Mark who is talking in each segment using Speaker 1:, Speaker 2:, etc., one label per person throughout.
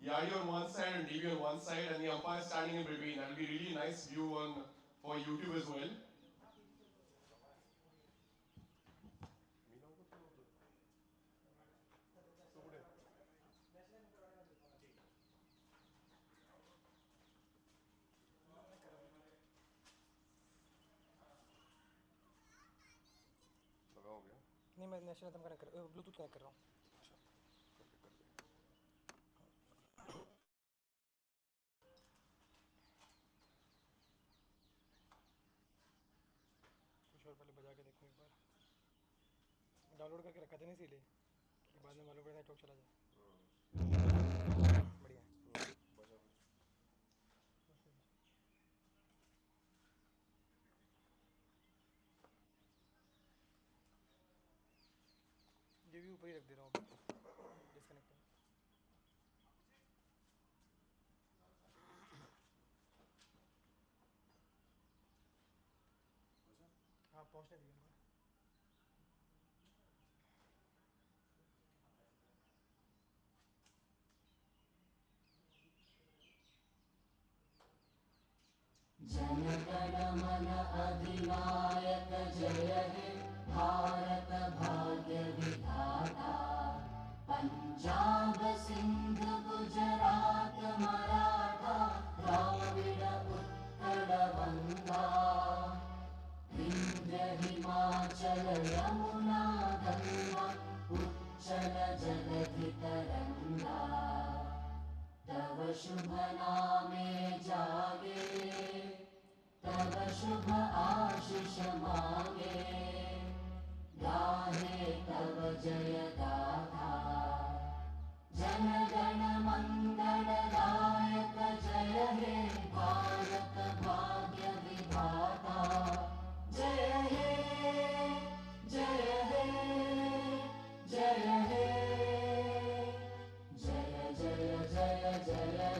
Speaker 1: Yadi on one side and DB on one side, and the umpire standing in between. That'll be really nice view on for YouTube as well.
Speaker 2: नहीं, मैं national anthem connect कर Bluetooth connect कर रहा हूँ। कुछ और पहले बजा के देखूँ एक बार। डाउनलोड करके रखा था ना इसीलिए कि बाद में मालूम पड़े नेटवर्क चला जाए। बढ़िया है। ये भी ऊपर ही रख दे रहा हूँ डिस्कनेक्ट। हाँ, पहुँचने दिया उनको।
Speaker 3: जनगण मन अधिनायक जय हे भारत भाग्य विधाता। पंजाब सिंध गुजरात मराठा द्राविड़ उत्कल बंगा। विंध्य हिमाचल यमुना गंगा उच्चल जलधि तरंगा। तव शुभ नामे जागे तव शुभ आशीष मांगे। गाहे तव जय गाथा जन गण मंगल दायक जय हे भारत भाग्य विधाता। जय हे जय हे जय हे जय जय जय जय हे।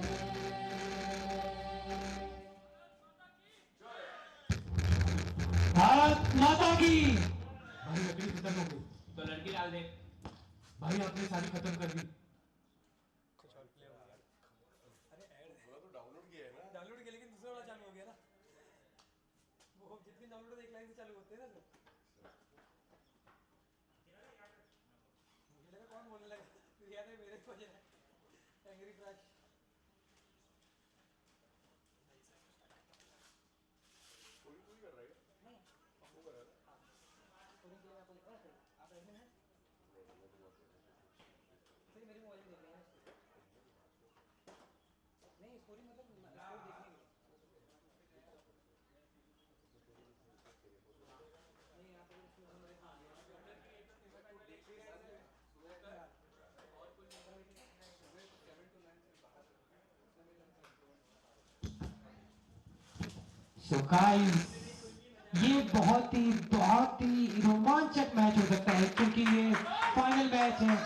Speaker 4: भारत माता की। भाई लकड़ी खत्म हो गई तो लड़की डाल दे। भाई आपने सारी खत्म कर दी।
Speaker 2: कुछ और प्ले हो गया। अरे ऐड तो डाउनलोड किया है ना। डाउनलोड किया लेकिन दूसरा वाला चालू हो गया ना। वो जितनी डाउनलोड एक लाइन से चालू होते हैं ना सर। मुझे लगा कौन बोलने लगा, फिर याद है मेरे को एंग्री क्रश। पूरी पूरी कर रहा है नहीं वो कर रहा है। पूरी के लिए मैं आपको आप एडमिन हैं सही मेरे मोबाइल में देख रहे हैं नहीं स्टोरी मतलब स्टोरी देखने के लिए नहीं यहाँ पर
Speaker 4: सो गाइस, ये बहुत ही रोमांचक मैच हो सकता है क्योंकि ये फाइनल मैच है।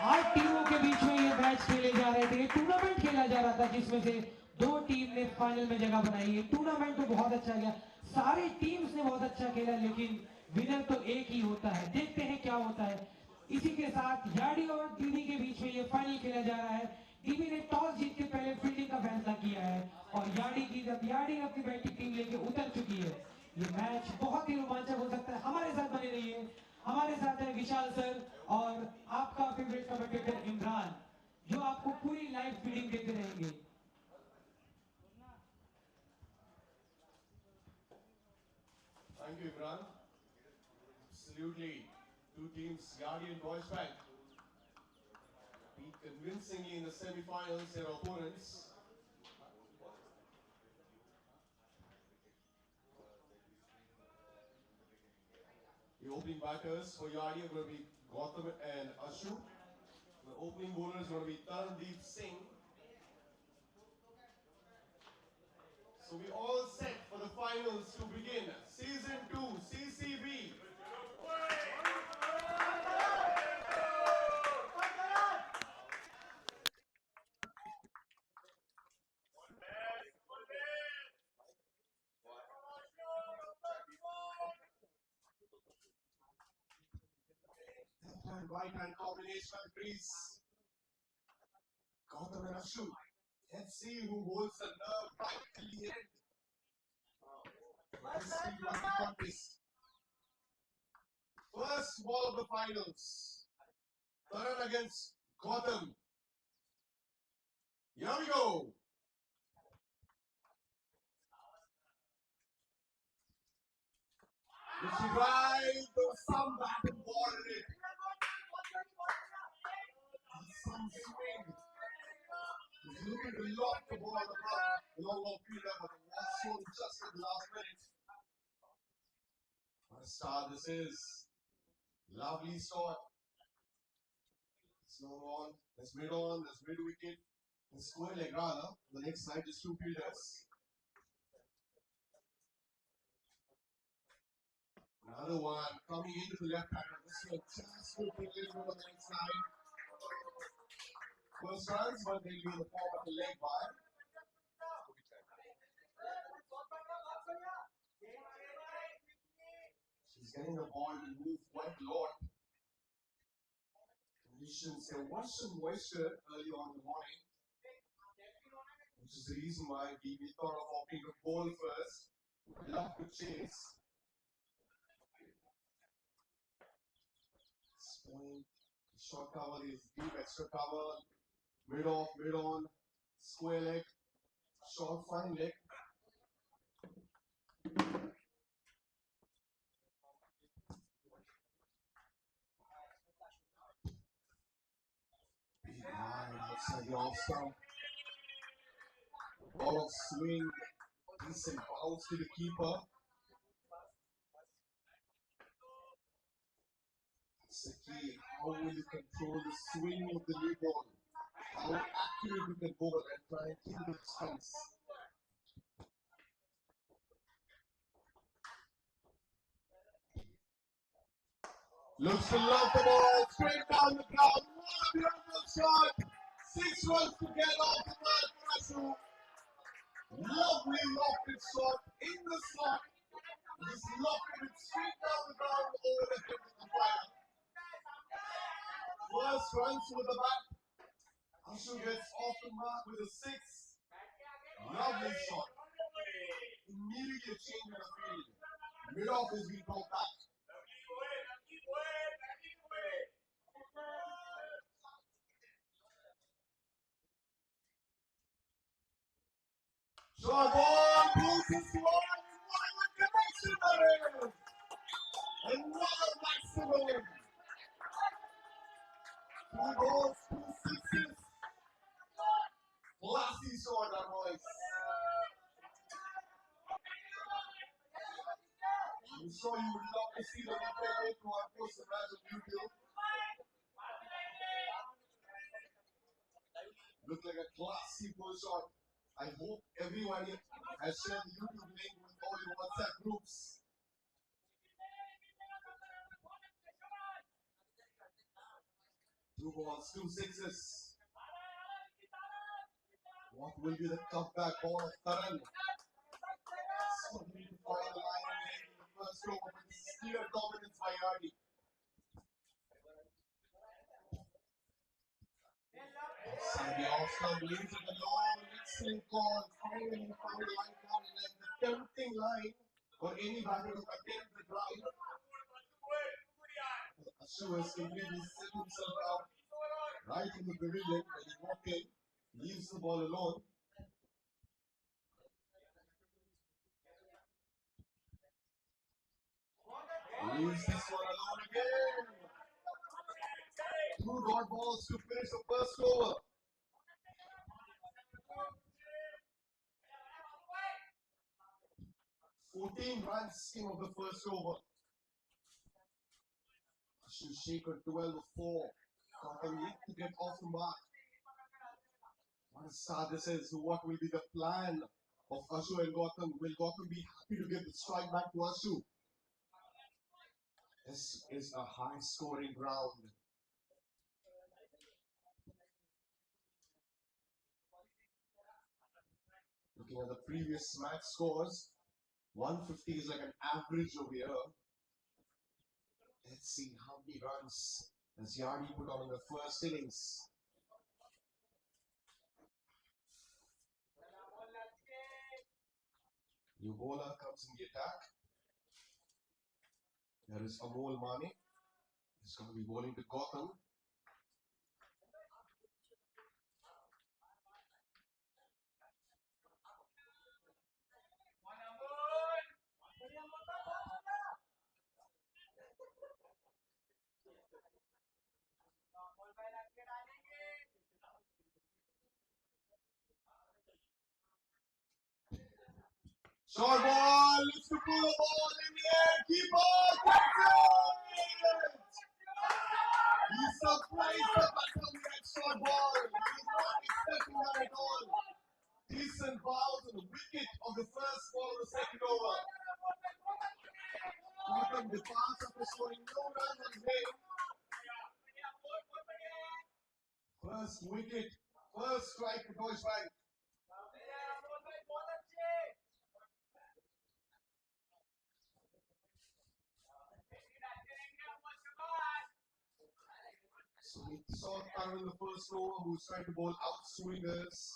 Speaker 4: 8 टीमों के बीच में ये मैच खेले जा रहे थे। टूर्नामेंट खेला जा रहा था जिसमें से 2 टीम ने फाइनल में जगह बनाई है। टूर्नामेंट तो बहुत अच्छा गया, सारी टीम्स ने बहुत अच्छा खेला, लेकिन विनर तो एक ही होता है। देखते हैं क्या होता है। इसी के साथ याडी और डीबी के बीच में ये फाइनल खेला जा रहा है। डीबी ने टॉस जीत के पहले फील्डिंग का फैसला किया है और याडी अपनी बैटिंग टीम लेके उतर चुकी है। ये मैच बहुत ही रोमांचक हो सकता है। हमारे साथ बने रहिए। हमारे साथ है विशाल सर और आपका फेवरेट कमेंटेटर इमरान, जो आपको पूरी लाइव फीडिंग देते रहेंगे।
Speaker 1: Thank you, Imran. Absolutely. Two teams, Yadi and Deutsche Bank, beat convincingly in the semi-finals their opponents. The opening batters for Yadi are going to be Gautam and Ashu. The opening bowler is going to be Tarandeep Singh. So we all set for the finals to begin. Season 2, CCB. Right hand combination of the crease. Gotham and Ashu. Let's see who holds the nerve right till the end. This T20 contest. First ball of the finals. Taran against Gotham. Here we go. If she drives, there was some back and ball in it. Some swing. He's looking to lock the ball above the long fielder, but the ball shown just at the last minute. What a start this is. Lovely shot. Slow on. There's mid on. There's mid wicket. And square leg rather. The next side is two fielders. Another one coming into the left hand. This one just moving a little bit on the next side. First runs, but they'll be in the form of a leg by. She's getting the ball to move quite a lot. Conditions, there was some moisture early on in the morning, which is the reason why we thought of opting to bowl first. Love to chase. Point, short cover is deep, extra cover, mid off, mid on, square leg, short fine leg. Behind, outside the off stump. Ball of swing, decent bounce to the keeper. That's the key. How will you control the swing of the new ball? How accurate you can bowl and try and kill the stumps. Looks to love the ball straight down the ground. What a beautiful shot! 6 runs to get off the mark for Ashu. Lovely lofted shot in the slot. Just lofted it straight down the ground over the head of the fire. First runs with the bat. Ashu gets off the mark with a 6. Lovely shot. Immediate change in the field. Mid off is being brought back. Short ball, goes to one. What a connection that is! And what a maximum! 2 balls, 2 sixes. Classy shot, our boys. I'm sure you would love to see the replay later on post the match on YouTube. Look like a classy pull shot. I hope everyone has shared the YouTube link with all your WhatsApp groups. Two balls, 2 sixes. What will be the comeback ball of Taran? Struggling to find the line and lane in the first over, but this is clear dominance by Yardi. Outside the off-stump, leaves it alone. Excellent call. Finally found the line down and left. The tempting line for any batter to attempt the drive. Ashu has completely set himself up right in the pavilion when he walked in, leaves the ball alone. Leaves this one alone again. 2 dot balls to finish the first over. Fourteen runs came of the first over. Ashu Shekhar 12-4. Gotham yet to get off the mark. What a start this is. What will be the plan of Ashu and Gotham? Will Gotham be happy to get the strike back to Ashu? This is a high scoring ground. Looking at the previous match scores, 150 is like an average over here. Let's see how many runs has Yardi put on in the first innings. New bowler comes in the attack. There is Amol Mane. He's going to be bowling to Gotham. Short ball, looks to pull the ball in the air. Keeper gets it! He surprised the batter with that short ball. He was not expecting that at all. Decent bounce on the wicket of the first ball of the second over. Gotham departs after scoring no runs on his name. First wicket, first strike for Deutsche Bank. So we saw Karan in the first over who was trying to bowl out swingers.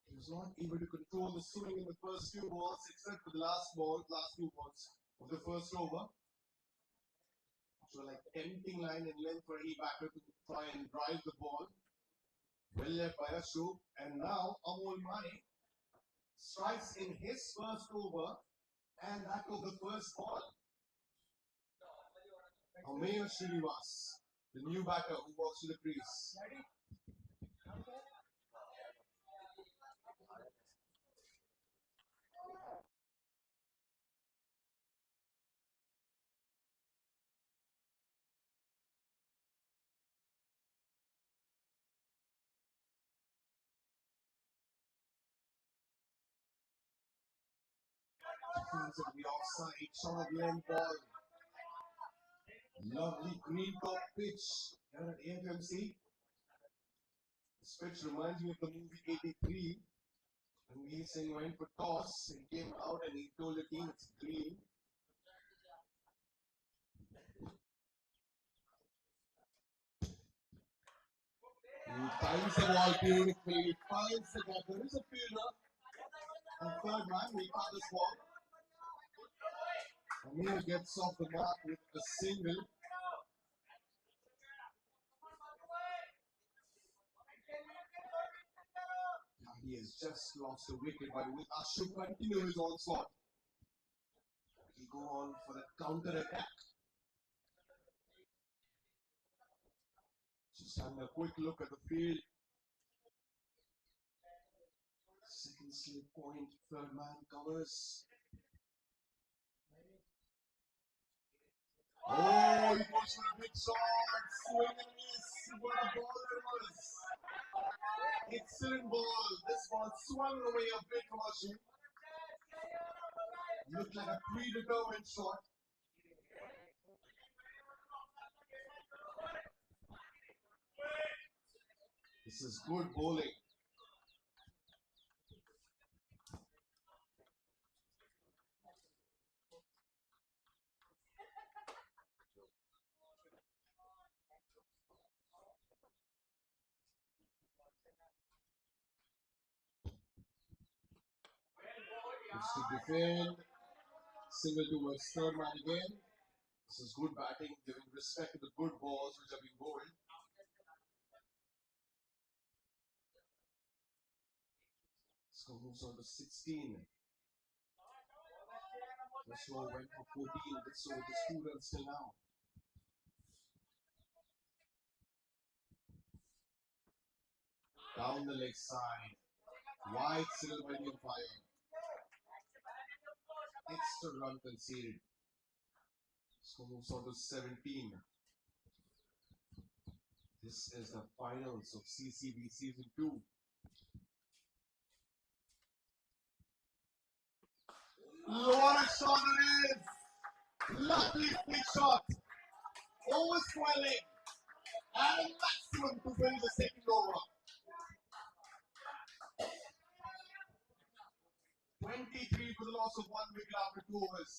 Speaker 1: He was not able to control the swing in the first few balls except for the last few balls of the first over. Which were like tempting line and length for any batter to try and drive the ball. Well left by Ashok. And now Amol Mane strikes in his first over and that was the first ball. Ameya Srinivas, the new batter who walks to the crease. Defense of the offside, shot of length ball. Lovely green top pitch here at AFMC. This pitch reminds me of the movie 83. And Veer Singh went for toss and came out and he told the team it's green. He finds the ball beautifully, finds the gap. There is a fielder. And third man, we got this ball. Amir gets off the mark with a single. He has just lost a wicket, but will Ashok continue his onslaught? He go on for the counter attack. Just having a quick look at the field. Second slip point, third man covers. Oh, he goes for a big shot. Swing and miss. What a ball it was. Excellent ball. This ball swung away a bit from Ashok. Looked like a predetermined shot. This is good bowling. Needs to defend. Single towards third man again. This is good batting, giving respect to the good balls which are being bowled. Score moves on to 16. This over went for 14. This over is 2 runs till now. Down the leg side. Wide signal by the umpire. Extra run conceded. Score moves on to 17. This is the finals of CCB Season 2. What a shot it is! Lovely flick shot! Overswelling! And a maximum to win the second over. 23 for the loss of 1 wicket after 2 overs.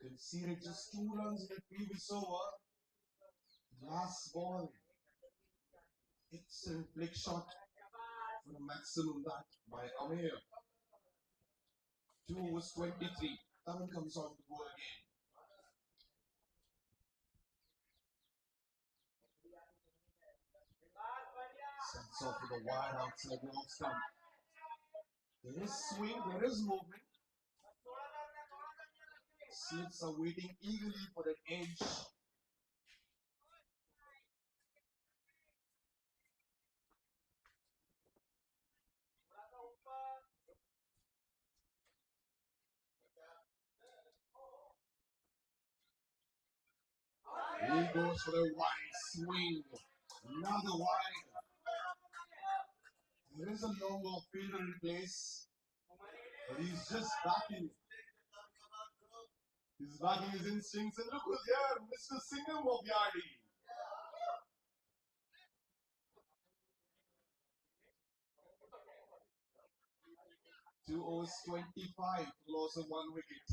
Speaker 1: Conceded just 2 runs in the previous over. Last ball. Excellent flick shot for a maximum that by Amir. 2 overs 23. Taman comes on to bowl again. Sets off with a wide outside the off stump. There is swing, there is movement. Slips are waiting eagerly for that edge. He goes for a wide swing. Another wide. There is a long off fielder in place. But he's just backing. He's backing his instincts. And look who's here, Mr. Singham of Yardi. Two overs 25, loss of 1 wicket.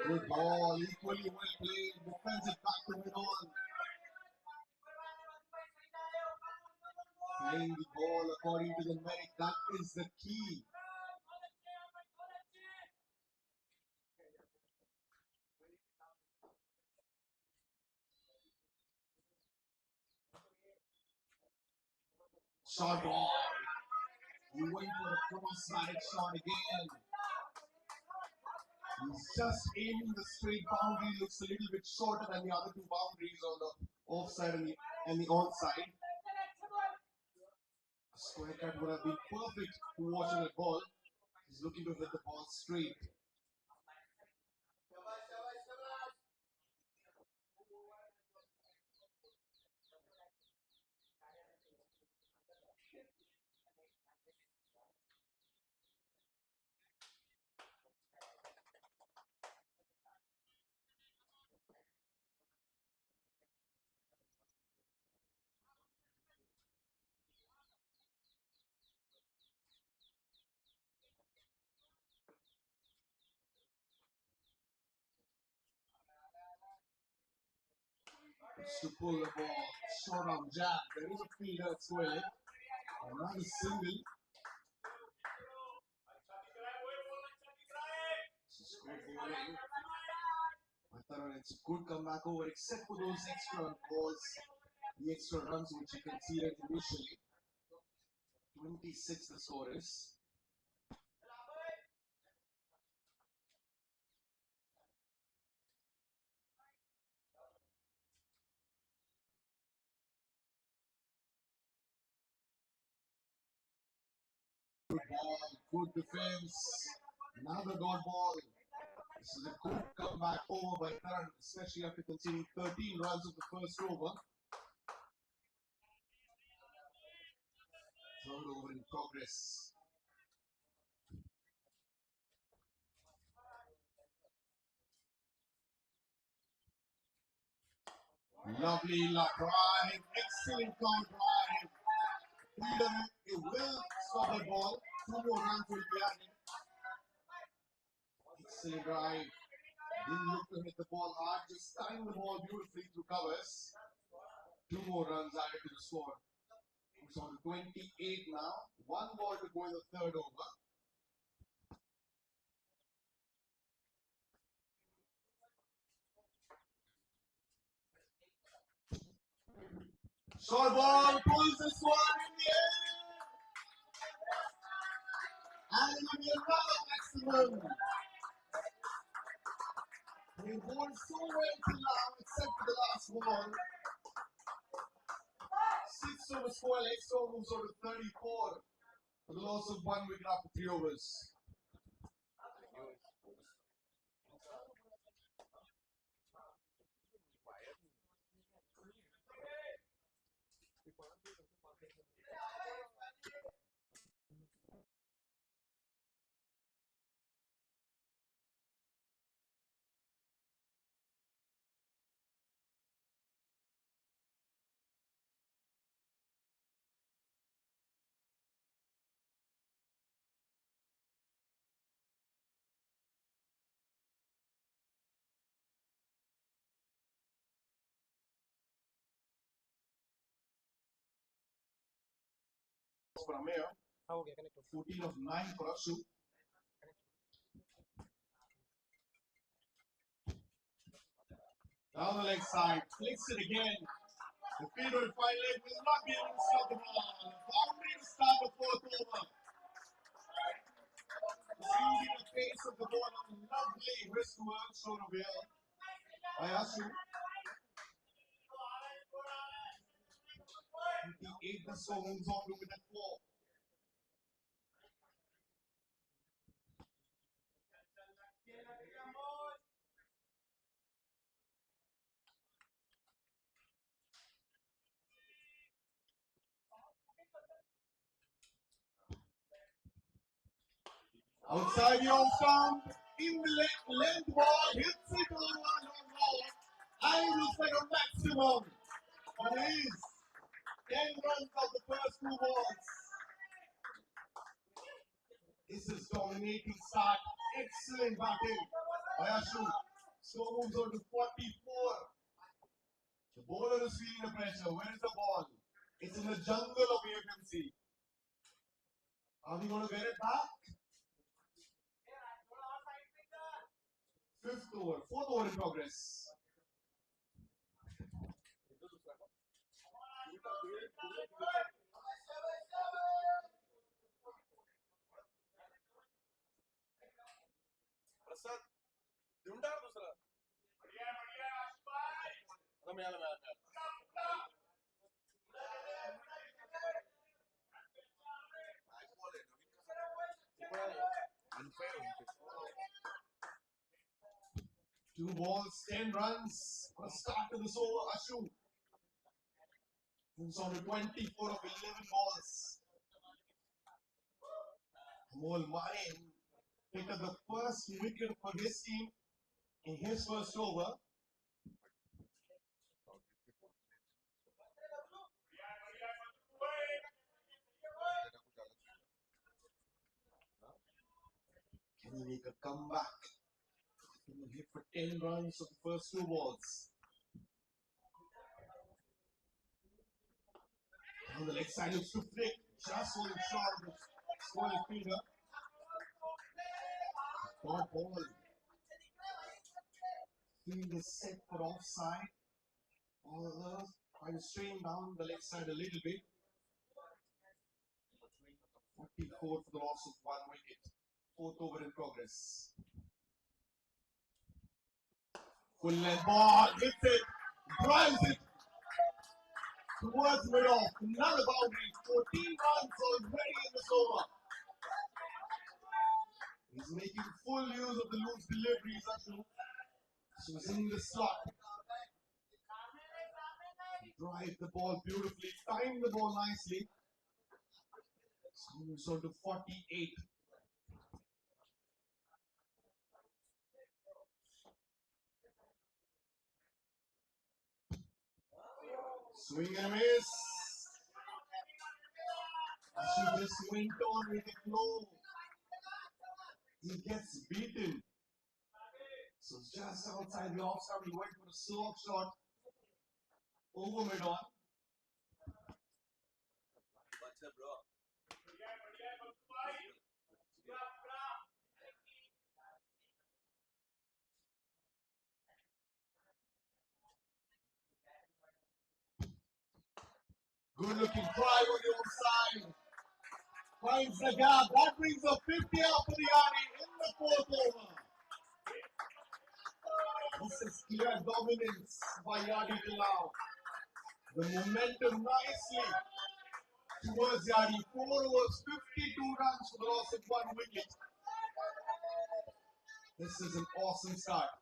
Speaker 1: Good ball, equally well played. Defensive back to win on. Playing the ball according to the merit, that is the key. Short ball. He went for a cross-side shot again. He's just aiming the straight boundary. Looks a little bit shorter than the other 2 boundaries on the offside and the onside. A square cut would have been perfect to watching that ball. He's looking to hit the ball straight. To pull the ball, short arm jab. There is a fielder at square leg. Another single. This is good bowling. It's a good comeback over, except for those extra balls, the extra runs which he conceded initially. 26 the score is. Good ball, good defense. Another dot ball. This is a good comeback over by Karan, especially after conceding 13 runs of the first over. Third over in progress. Lovely drive, excellent count drive. Fielder, it will stop the ball. 2 more runs will be added. Excellent drive. Didn't look to hit the ball hard, just timed the ball beautifully through covers. 2 more runs added to the score. It's on 28 now. 1 ball to go in the third over. Short ball pulls this one in the air. And it will be another maximum. They bowled so well till now, except for the last ball. 6 over score, extra moves over 34. For the loss of 1 wicket after 3 overs. for Amir.
Speaker 2: हाँ हो गया connect हो
Speaker 1: 14 of 9 for Ashu. Down the leg side, flicks it again. The fielder at fine leg will not be able to stop the ball. Boundary to start the fourth over. Seizing the pace of the ball, a lovely wrist work shown over here by Ashu. 58 the score moves on to with that 4. Outside the off stump, in the length ball, hits it on one on ball. And it looks like a maximum. But it is 10 runs of the first 2 balls. This is dominating start. Excellent batting by Ashu. Score moves on to 44. The bowler is feeling the pressure. Where is the ball? It's in the jungle of AFMC. Are we going to get it back? 5th over, 4th over in progress.
Speaker 5: प्रसाद देऊन टाक दुसरा आता मिळाला मिळाला
Speaker 1: Two balls, 10 runs. For a start to this over, Ashu. Moves on to 24 of 11 balls. Amol Marin picked up the first wicket for his team in his first over. Can he make a comeback? Can he hit for 10 runs of the first 2 balls? On the leg side, looks to flick. Just one shot of the scoring fielder. Dot ball. Field is set for offside. Ball trying to strain down the leg side a little bit. 44 for the loss of 1 wicket. 4th over in progress. Full length ball, hits it, drives it towards mid-off. Another boundary. 14 runs already in this over. He's making full use of the loose deliveries, Ashu. So he's in the slot. Drive the ball beautifully, time the ball nicely. So moves on to 48. Swing and a miss. Ashu just went on with the flow. He gets beaten. So just outside the off stump, he went for a slow shot over mid-on.
Speaker 5: अच्छा bro
Speaker 1: Good looking drive on the offside. Finds the gap. That brings a 50 up for the Yardie in the 4th over. This is clear dominance by Yardie Dillaw. The momentum nicely towards Yardie. 4 overs, 52 runs for the loss of 1 wicket. This is an awesome start.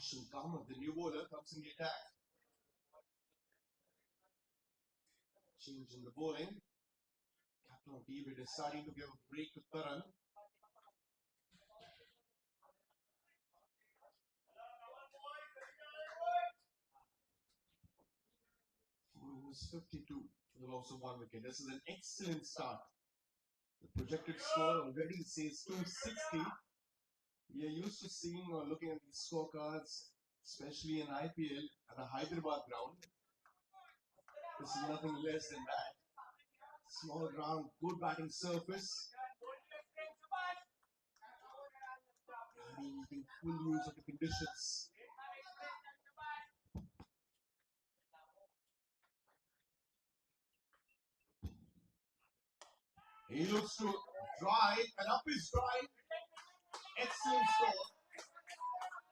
Speaker 1: Roshan Kamath, the new bowler, comes in the attack. Change in the bowling. Captain of David is starting to give a break to Taran. was 52 for the loss of 1 wicket. This is an excellent start. The projected score already says 260. We are used to seeing or looking at these scorecards, especially in IPL, at the Hyderabad ground. This is nothing less than that. Small ground, good batting surface. Making full use of the conditions. He looks to drive, and up his drive. Excellent score.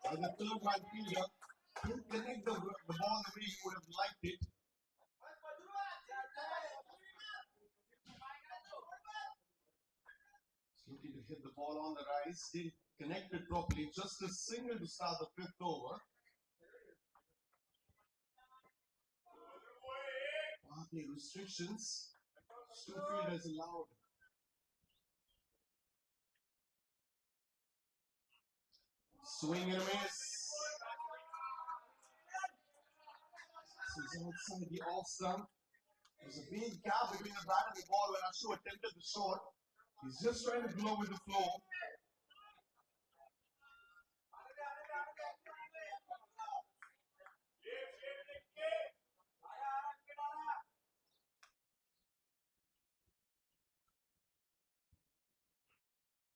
Speaker 1: By the third man fielder, couldn't connect the ball the way he would have liked it. He's looking to hit the ball on the rise, didn't connect it properly. Just a single to start the 5th over. Power play restrictions. 2 fielders allowed. Swing and a miss. This is outside the off stump. There's a big gap between the bat and the ball when Ashu attempted the shot. He's just trying to blow with the flow.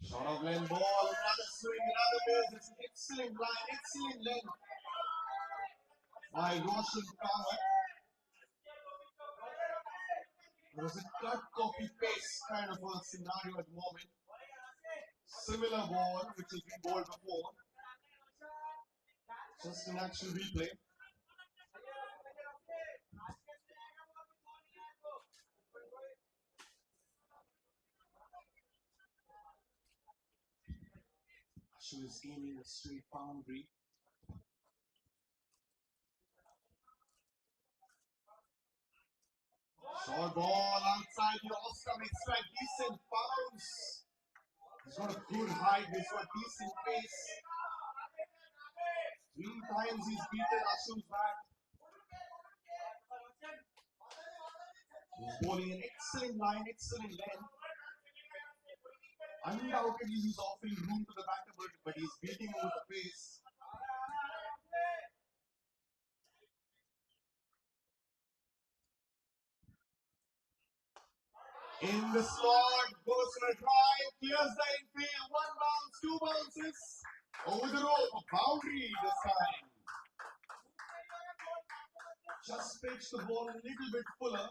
Speaker 1: Shot of length ball, another swing, another miss. It's an excellent line, excellent length by Roshan Kawat. There was a cut, copy, paste kind of a scenario at the moment. Similar ball, which has been bowled before. Just an actual replay. Ashu is aiming a straight boundary. Short ball outside the off stump. It's like decent bounce. He's got a good height. He's got decent pace. 3 times he's beaten Ashu's bat. He's bowling an excellent line, excellent length. Undoubtedly, he's offering room to the batter, but he's beating him with the pace. In the slot, goes for a drive, clears the infield, 1 bounce, 2 bounces. Over the rope, a boundary this time. Just pitched the ball a little bit fuller.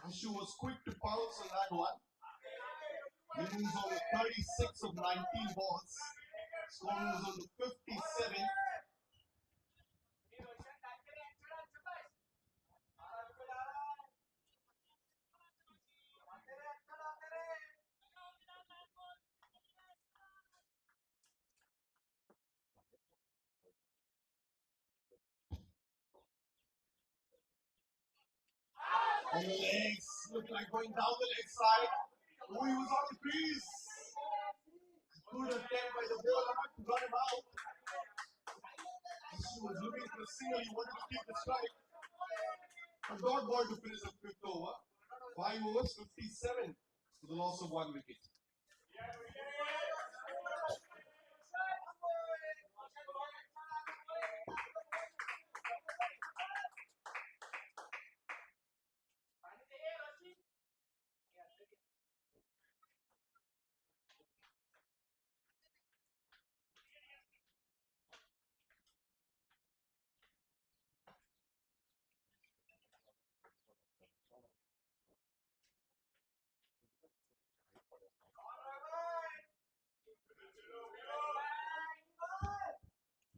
Speaker 1: Ashu was quick to pounce on that one. Innings over 36 of 19 balls. Score was on the 57. On the legs, looked like going down the leg side. Oh, he was on the crease. Good attempt by the bowler to run him out. Ashu was looking for a single, he wanted to keep the strike. But got ball to finish the 5th over. 5 overs, 57 for the loss of 1 wicket.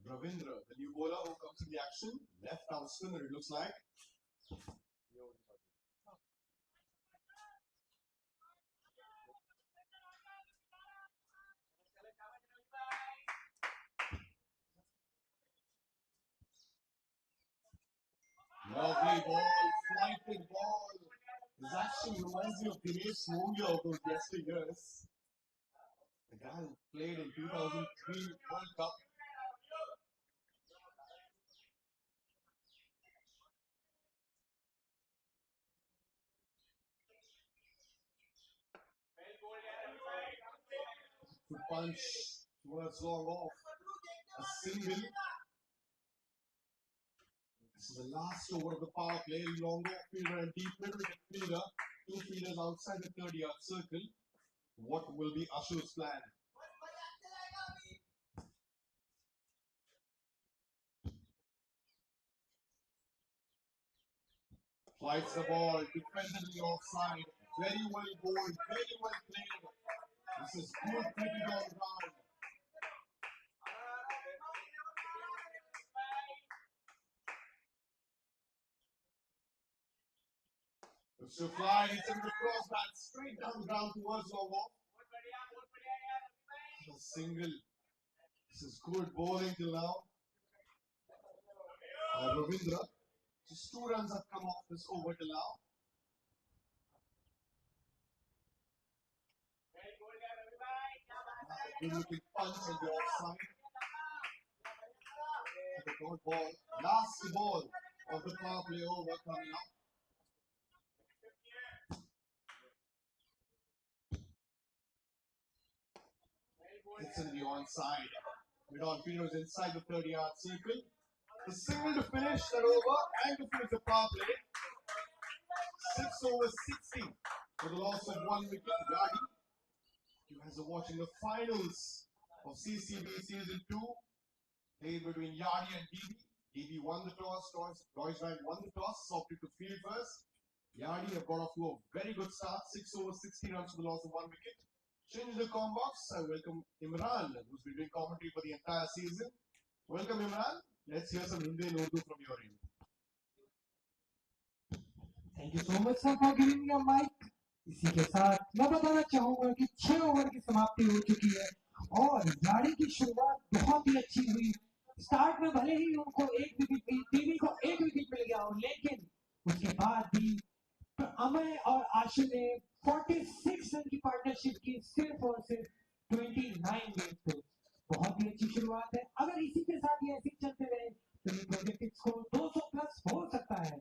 Speaker 1: Ravindra, the new bowler who comes to the action, left arm spinner it looks like. Lovely ball, flighted ball. His action reminds me of Dinesh Mongia of those yesteryears. The guy who played in 2003 World Cup. to punch towards long off. A single. This is the last over of the power play. Long off fielder and deep mid wicket fielder. Two fielders outside the 30-yard circle. What will be Ashur's plan? Flights the ball, defensively offside. Very well bowled, very well played. This is good cricket on ground. Mr. Fly hits him across that straight down the ground towards long off. A single. This is good bowling till now. Ravindra. Just 2 runs have come off this over till now. Good looking punch and the offside. The dot ball. Last ball of the power play over coming up. It's in the onside. Mid-on fielder is inside the 30-yard circle. The single to finish that over and to finish the power play. 6 over 60 for the loss of 1 wicket. Yardi. You guys are watching the finals of CCB Season 2. Played between Yardi and DB. DB won the toss. Deutsche Bank won the toss. Opted to field first. Yardi have got off to a very good start. 6 over 60 runs for the loss of 1 wicket. Change the com box. I welcome Imran, who's been doing commentary for the entire season. Welcome Imran. Let's hear some Hindi and Urdu from your end.
Speaker 4: Thank you so much sir for giving me a mic. इसी के साथ मैं बताना चाहूंगा कि 6 over की समाप्ति हो चुकी है और यार्डी की शुरुआत बहुत ही अच्छी हुई। स्टार्ट में भले ही उनको एक विकेट टीवी को एक विकेट मिल गया हो, लेकिन उसके बाद भी अमय और आशु ने 46 रन की पार्टनरशिप की सिर्फ और सिर्फ 29 गेंद पे। बहुत ही अच्छी शुरुआत है। अगर इसी के साथ ये ऐसे चलते रहे तो ये प्रोजेक्टेड स्कोर 200 प्लस हो सकता है।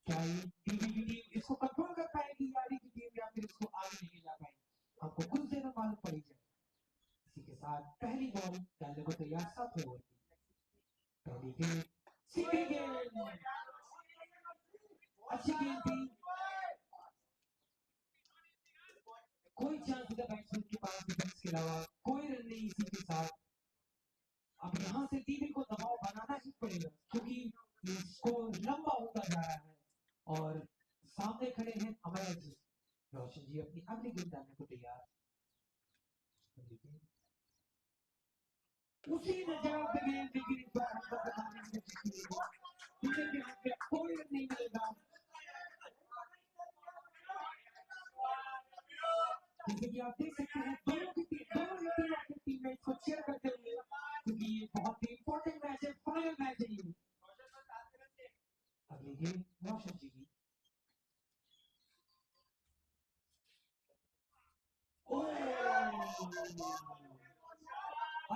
Speaker 4: क्या ये टीवी की टीम इसको कंट्रोल कर पाएगी यार्डी की टीम, या फिर इसको आगे लेके जा पाएगी, हमको कुछ देर में मालूम पड़ेगा। इसी के साथ पहली बॉल डालने को तैयार 7 ओवर की पहली गेंद, सीधी गेंद, अच्छी गेंद थी, कोई चांस नहीं बैट्समैन के पास डिफेंस के अलावा, कोई रन नहीं। इसी के साथ अब यहाँ से टीवी को दबाव बनाना ही पड़ेगा क्योंकि ये स्कोर लंबा होता जा रहा है और सामने खड़े हैं अमय जी। रोशन जी अपनी अगली गेंद डालने को तैयार। उसी नजर पे गेंद लेकिन इस बार हमको बताने की कोशिश की है कि यहाँ पे कोई रन नहीं मिलेगा। जैसे कि आप देख सकते हैं दोनों की टीममेट्स को चीयर करते हुए, क्योंकि ये बहुत ही इंपॉर्टेंट मैच है, फाइनल मैच है ये। अगली गेंद रोशन जी की।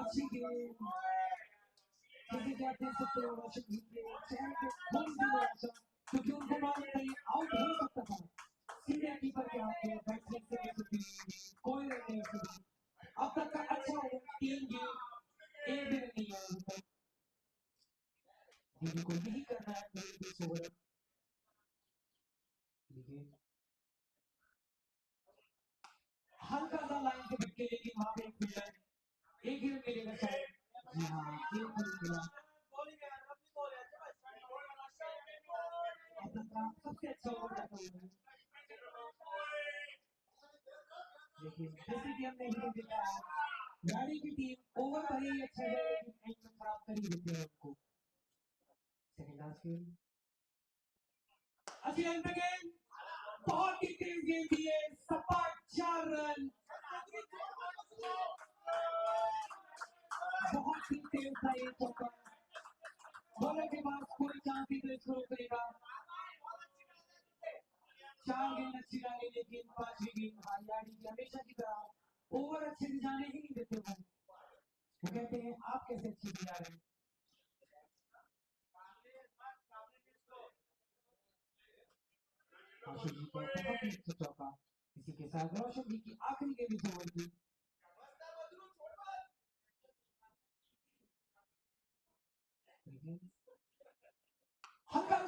Speaker 4: अच्छी गेंद, जैसे कि आप देख सकते हो रोशन जी के चेहरे पे खून भी आ रहा, क्योंकि उनको मालूम था ये आउट हो सकता था। सीधे कीपर के हाथ में बैट्समैन से नहीं सकती, कोई रन नहीं सकती। अब तक का अच्छा हो 3 गेंद, एक भी रन नहीं है अभी तक। दीदी को यही करना है पूरे 20 ओवर। हल्का सा लाइन से भटके लेकिन वहां पे एक फील्डर, एक ही रन मिलेगा शायद। जी हाँ, एक रन मिला। अब तक का सबसे अच्छा ओवर रहता है, लेकिन जैसे कि हमने ही देखा है यार्डी की टीम ओवर भले ही अच्छा है लेकिन एंड में खराब कर ही देते हैं उनको। सेकंड लास्ट गेंद, अच्छी लाइन पे गेंद, बहुत ही तेज गेंद दी है, सपाट 4 रन। बहुत ही तेज था ये चौका। बॉलर के पास कोई चांस नहीं था इसको रोकने का। 4 गेंद अच्छी डाली लेकिन 5वीं गेंद हार। यार्डी की हमेशा की तरह ओवर अच्छे से जाने ही नहीं देते वो। वो कहते हैं आप कैसे अच्छी दिला रहे हैं। आशु जी का बहुत ही अच्छा चौका। इसी के साथ रोशन जी की आखिरी गेंद इस ओवर की।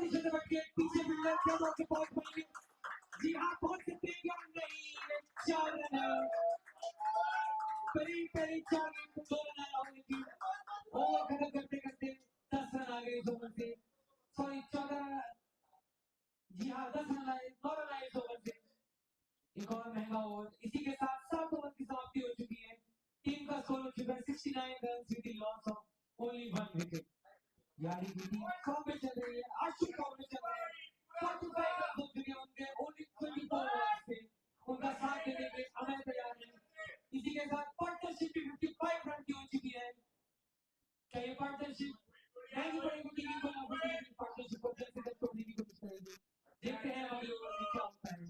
Speaker 4: पोजीशन से बढ़ के पीछे फील्डर क्या बॉल के पहुंच पाएंगे? जी हाँ पहुंच सकते हैं या नहीं? 4 रन है। पहले 4 गेंद को 2 रन आया होने की ओवर खत्म करते करते 10 रन आ गए इस ओवर से। सॉरी 14, जी हाँ 10 रन आए, 9 रन आए इस ओवर से। एक और महंगा ओवर। इसी के साथ 7 ओवर की समाप्ति हो चुकी है। टीम का स्कोर हो चुका है 69 run with the loss of only 1 wicket. यानी कि टीम फॉर्म में चल रही है, आशु फॉर्म में चल रहा है। 45 रन हो चुके हैं उनके ओनली 24 ओवर्स से। उनका साथ देने के अमल तैयार है। इसी के साथ पार्टनरशिप भी 55 रन की हो चुकी है। क्या ये पार्टनरशिप महंगी पड़ेगी टीम को या फिर पार्टनरशिप को जल्द से जल्द तोड़ने की कोशिश करेगी? देखते हैं अगले ओवर में क्या होता है।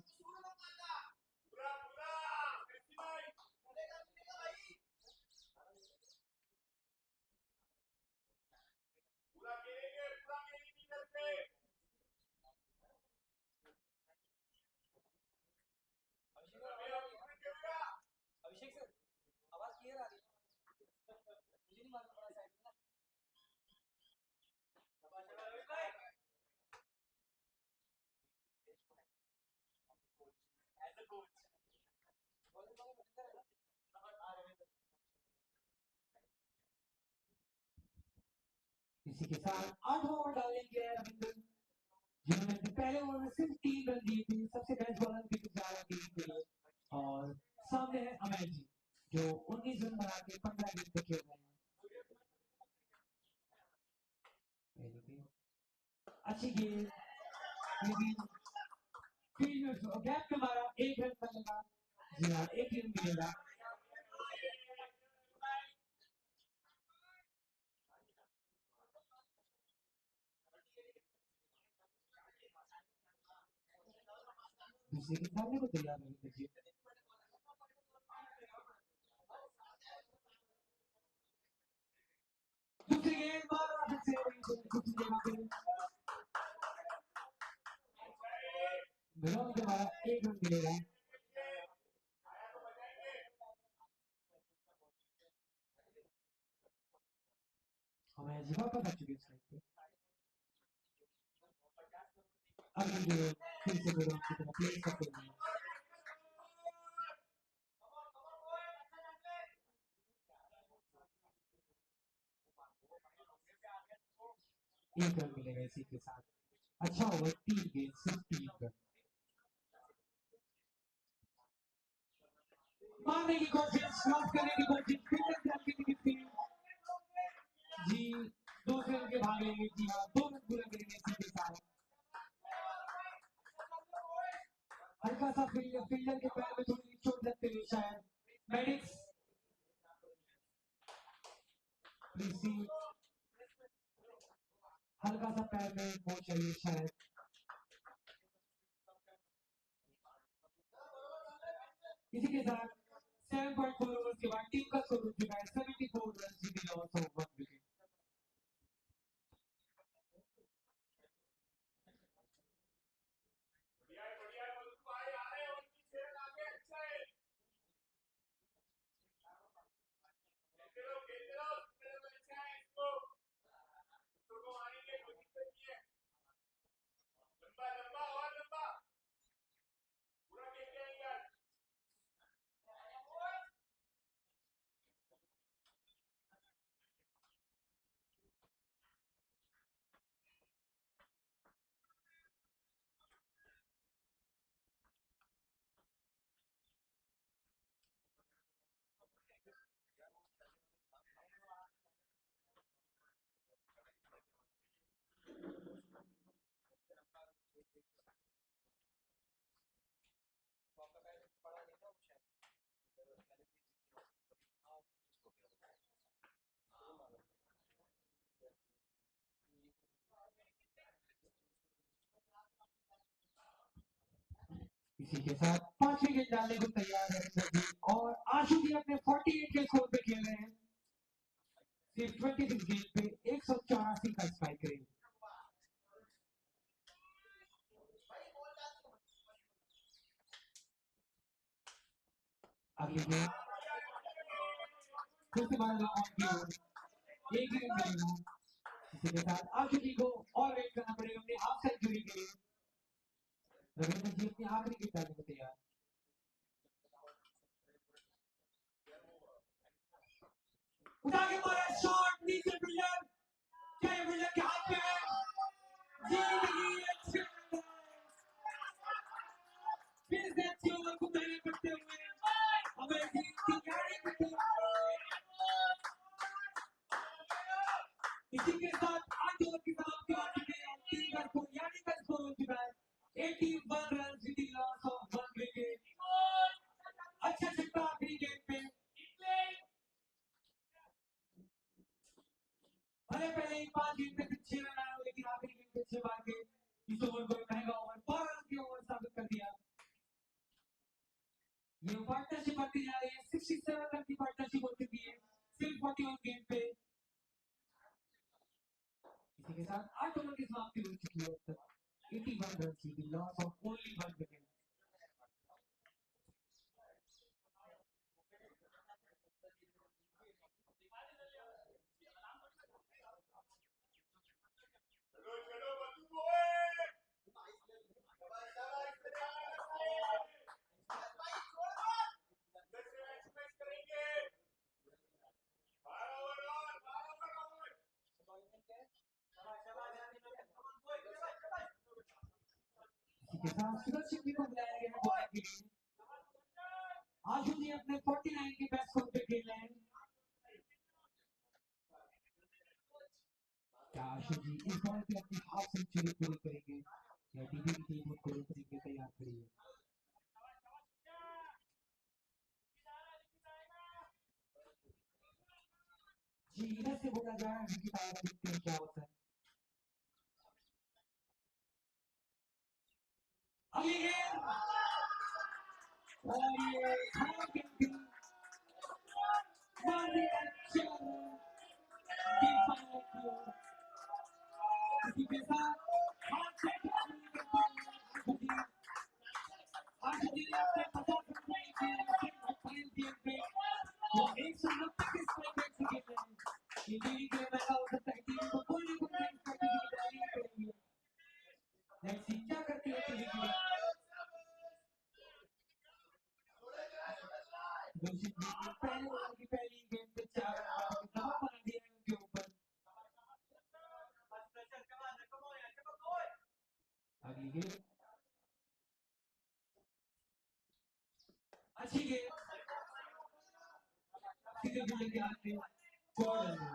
Speaker 2: अभिषेक सर आवाज क्लियर आ रही है? मुझे नहीं मालूम पड़ा साइड में ना। एज अ कोच बोलने वाले बंदर है ना।
Speaker 4: इसी के साथ 8 ओवर डालने के लिए रविंद्र, जिन्होंने अपने पहले ओवर में सिर्फ 3 रन दिए थे, सबसे बेस्ट बॉलर की गुजारा टीम के लिए। और सामने है अमैर जी जो 19 रन बना के 15 गेंद पे खेल रहे हैं। अच्छी गेंद, लेकिन फील्ड में गैप पे मारा, 1 रन मिलेगा। जी हाँ 1 रन मिलेगा। दूसरे के डालने को तैयार रविंद्र जी। दूसरी गेंद मारा फिर से दूसरी जगह पे ग्राउंड के मारा, 1 रन मिलेगा। हमें जी वापस आ चुके हैं साइड पे। अगली गेंद फिर से ग्राउंड की तरफ प्लेस करते हैं। एक रन मिलेगा इसी के साथ। अच्छा ओवर, 3 गेंद सिर्फ 3 रन। मारने की कोशिश, माफ करने की कोशिश, फिर से आपकी टीम जी 2 रन के भागेंगे। जी हाँ 2 रन पूरा करेंगे इसी के साथ। हल्का सा फील्डर के पैर में थोड़ी चोट लगते हुए शायद। मेडिक्स प्लीज सी, हल्का सा पैर में वो चाहिए शायद। इसी के साथ 7.4 ओवर्स के बाद टीम का स्कोर हो चुका है 74 run with the loss of 1 wicket. इसी के साथ 5 विकेट डालने को तैयार है रविंद्र जी। और आशु जी अपने 48 के स्कोर पे खेल रहे हैं। सिर्फ 26 गेंद पे 184 का स्ट्राइक रेट। अगली गेंद फिर से मारा ऑन की ओर, 1 रन मिलेगा। इसी के साथ आशु जी को और वेट करना पड़ेगा अपने हाफ अपनी आखिरी गेंद डालने को तैयार। उठा के मारा शॉट, नीचे फील्डर, क्या ये फील्डर के हाथ में है? जीत गई अच्छी फिर से अच्छी ओवर को मैंने करते हुए हमें जीत की गाड़ी करते इसी के साथ 8 ओवर की समाप्ति हो चुकी है। 3 का स्कोर यानी का स्कोर हो चुका है 81 run with the loss of 1 wicket. अच्छा छक्का आखिरी गेंद पे, भले पहले ही 5 गेंद पे 6 रन आए हो, लेकिन आखिरी गेंद पे 6 मार के इस ओवर को महंगा ओवर 12 रन के ओवर साबित कर दिया। ये पार्टनरशिप बढ़ती जा रही है, 67 रन की पार्टनरशिप हो चुकी है सिर्फ 41 गेंद पे। इसी के साथ 8 ओवर की समाप्ति हो चुकी है अब तक 81 रन की लॉस ऑफ ओनली 1 विकेट। सुरक्षित भी को बुलाया गया है बॉलिंग के लिए। आशु जी अपने 49 के बेस्ट स्कोर पे खेल रहे हैं। क्या आशु जी इस बॉल पे अपनी हाफ सेंचुरी पूरी करेंगे या टीवी की टीम उनको रोकने के लिए तैयार खड़ी है? जी इधर से बोला जाए विकेट आया, देखते हैं क्या होता है। अगली गेंद और ये खराब गेंद थी, मार दिया अच्छा गेंद फाइनल की ओर। इसी के साथ हाथ से आशु जी ने अपने 50 रन नहीं किए फाइनल गेम पे, वो 190 के स्ट्राइक रेट से खेल रहे हैं। ये टीवी के लिए महंगा हो सकता है, टीवी को कोई ना कोई चेंज स्ट्रैटेजी डालनी पड़ेगी। लेट्स सी क्या करती है टीवी की। दूसरी पहले ओवर की पहली गेंद पे 4 रन दबाव बना दिया है उनके ऊपर। अगली गेंद अच्छी गेंद सीधे बॉल के हाथ में बॉल है।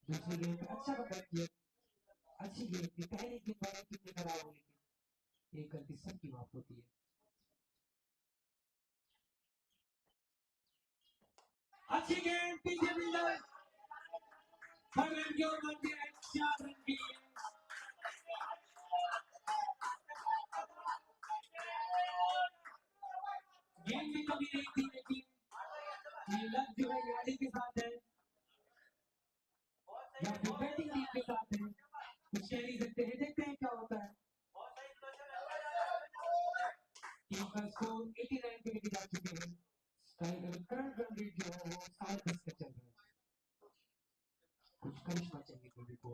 Speaker 4: दूसरी गेंद पे अच्छा पकड़ किया, अच्छी गेंद थी। पहली गेंद वाले कितने खराब हो, लेकिन एक गलती सबकी माफ होती है। अच्छी गेंद पीछे मिलर हर रन की ओर बन गया 4 रन के लिए। गेंद में कमी नहीं थी, लेकिन ये लग जो है यारी के साथ है या फिर बैटिंग टीम के साथ है, कुछ कह नहीं सकते हैं। देखते हैं क्या होता है। टीम का स्कोर 89 पे लेके जा चुके हैं। करंट रन रेट जो है वो 10.5 का चल रहा है। कुछ करिश्मा चाहिए टीवी को।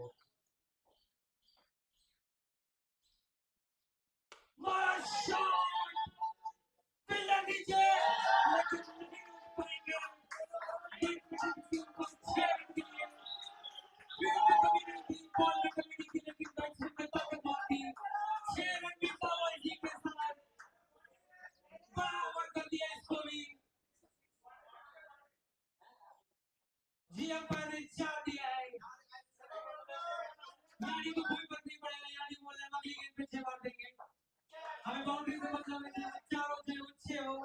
Speaker 4: मारा शॉट फील्डर नीचे, लेकिन नहीं रोक पाएंगे। टीम को 6 रन के लिए फील्ड में कमी नहीं थी, बॉल में कमी नहीं थी, लेकिन बैट्समैन ने ताकत मार दी। 6 रन की पावर जी के साथ बराबर कर दिया इसको भी। जी अंपायर ने 4 दिया है, यानी को कोई फर्क नहीं पड़ेगा। यानी बोल रहे अगली गेंद पे 6 मार देंगे, हमें बाउंड्री से मतलब है कि 4 हो चाहे 6 हो।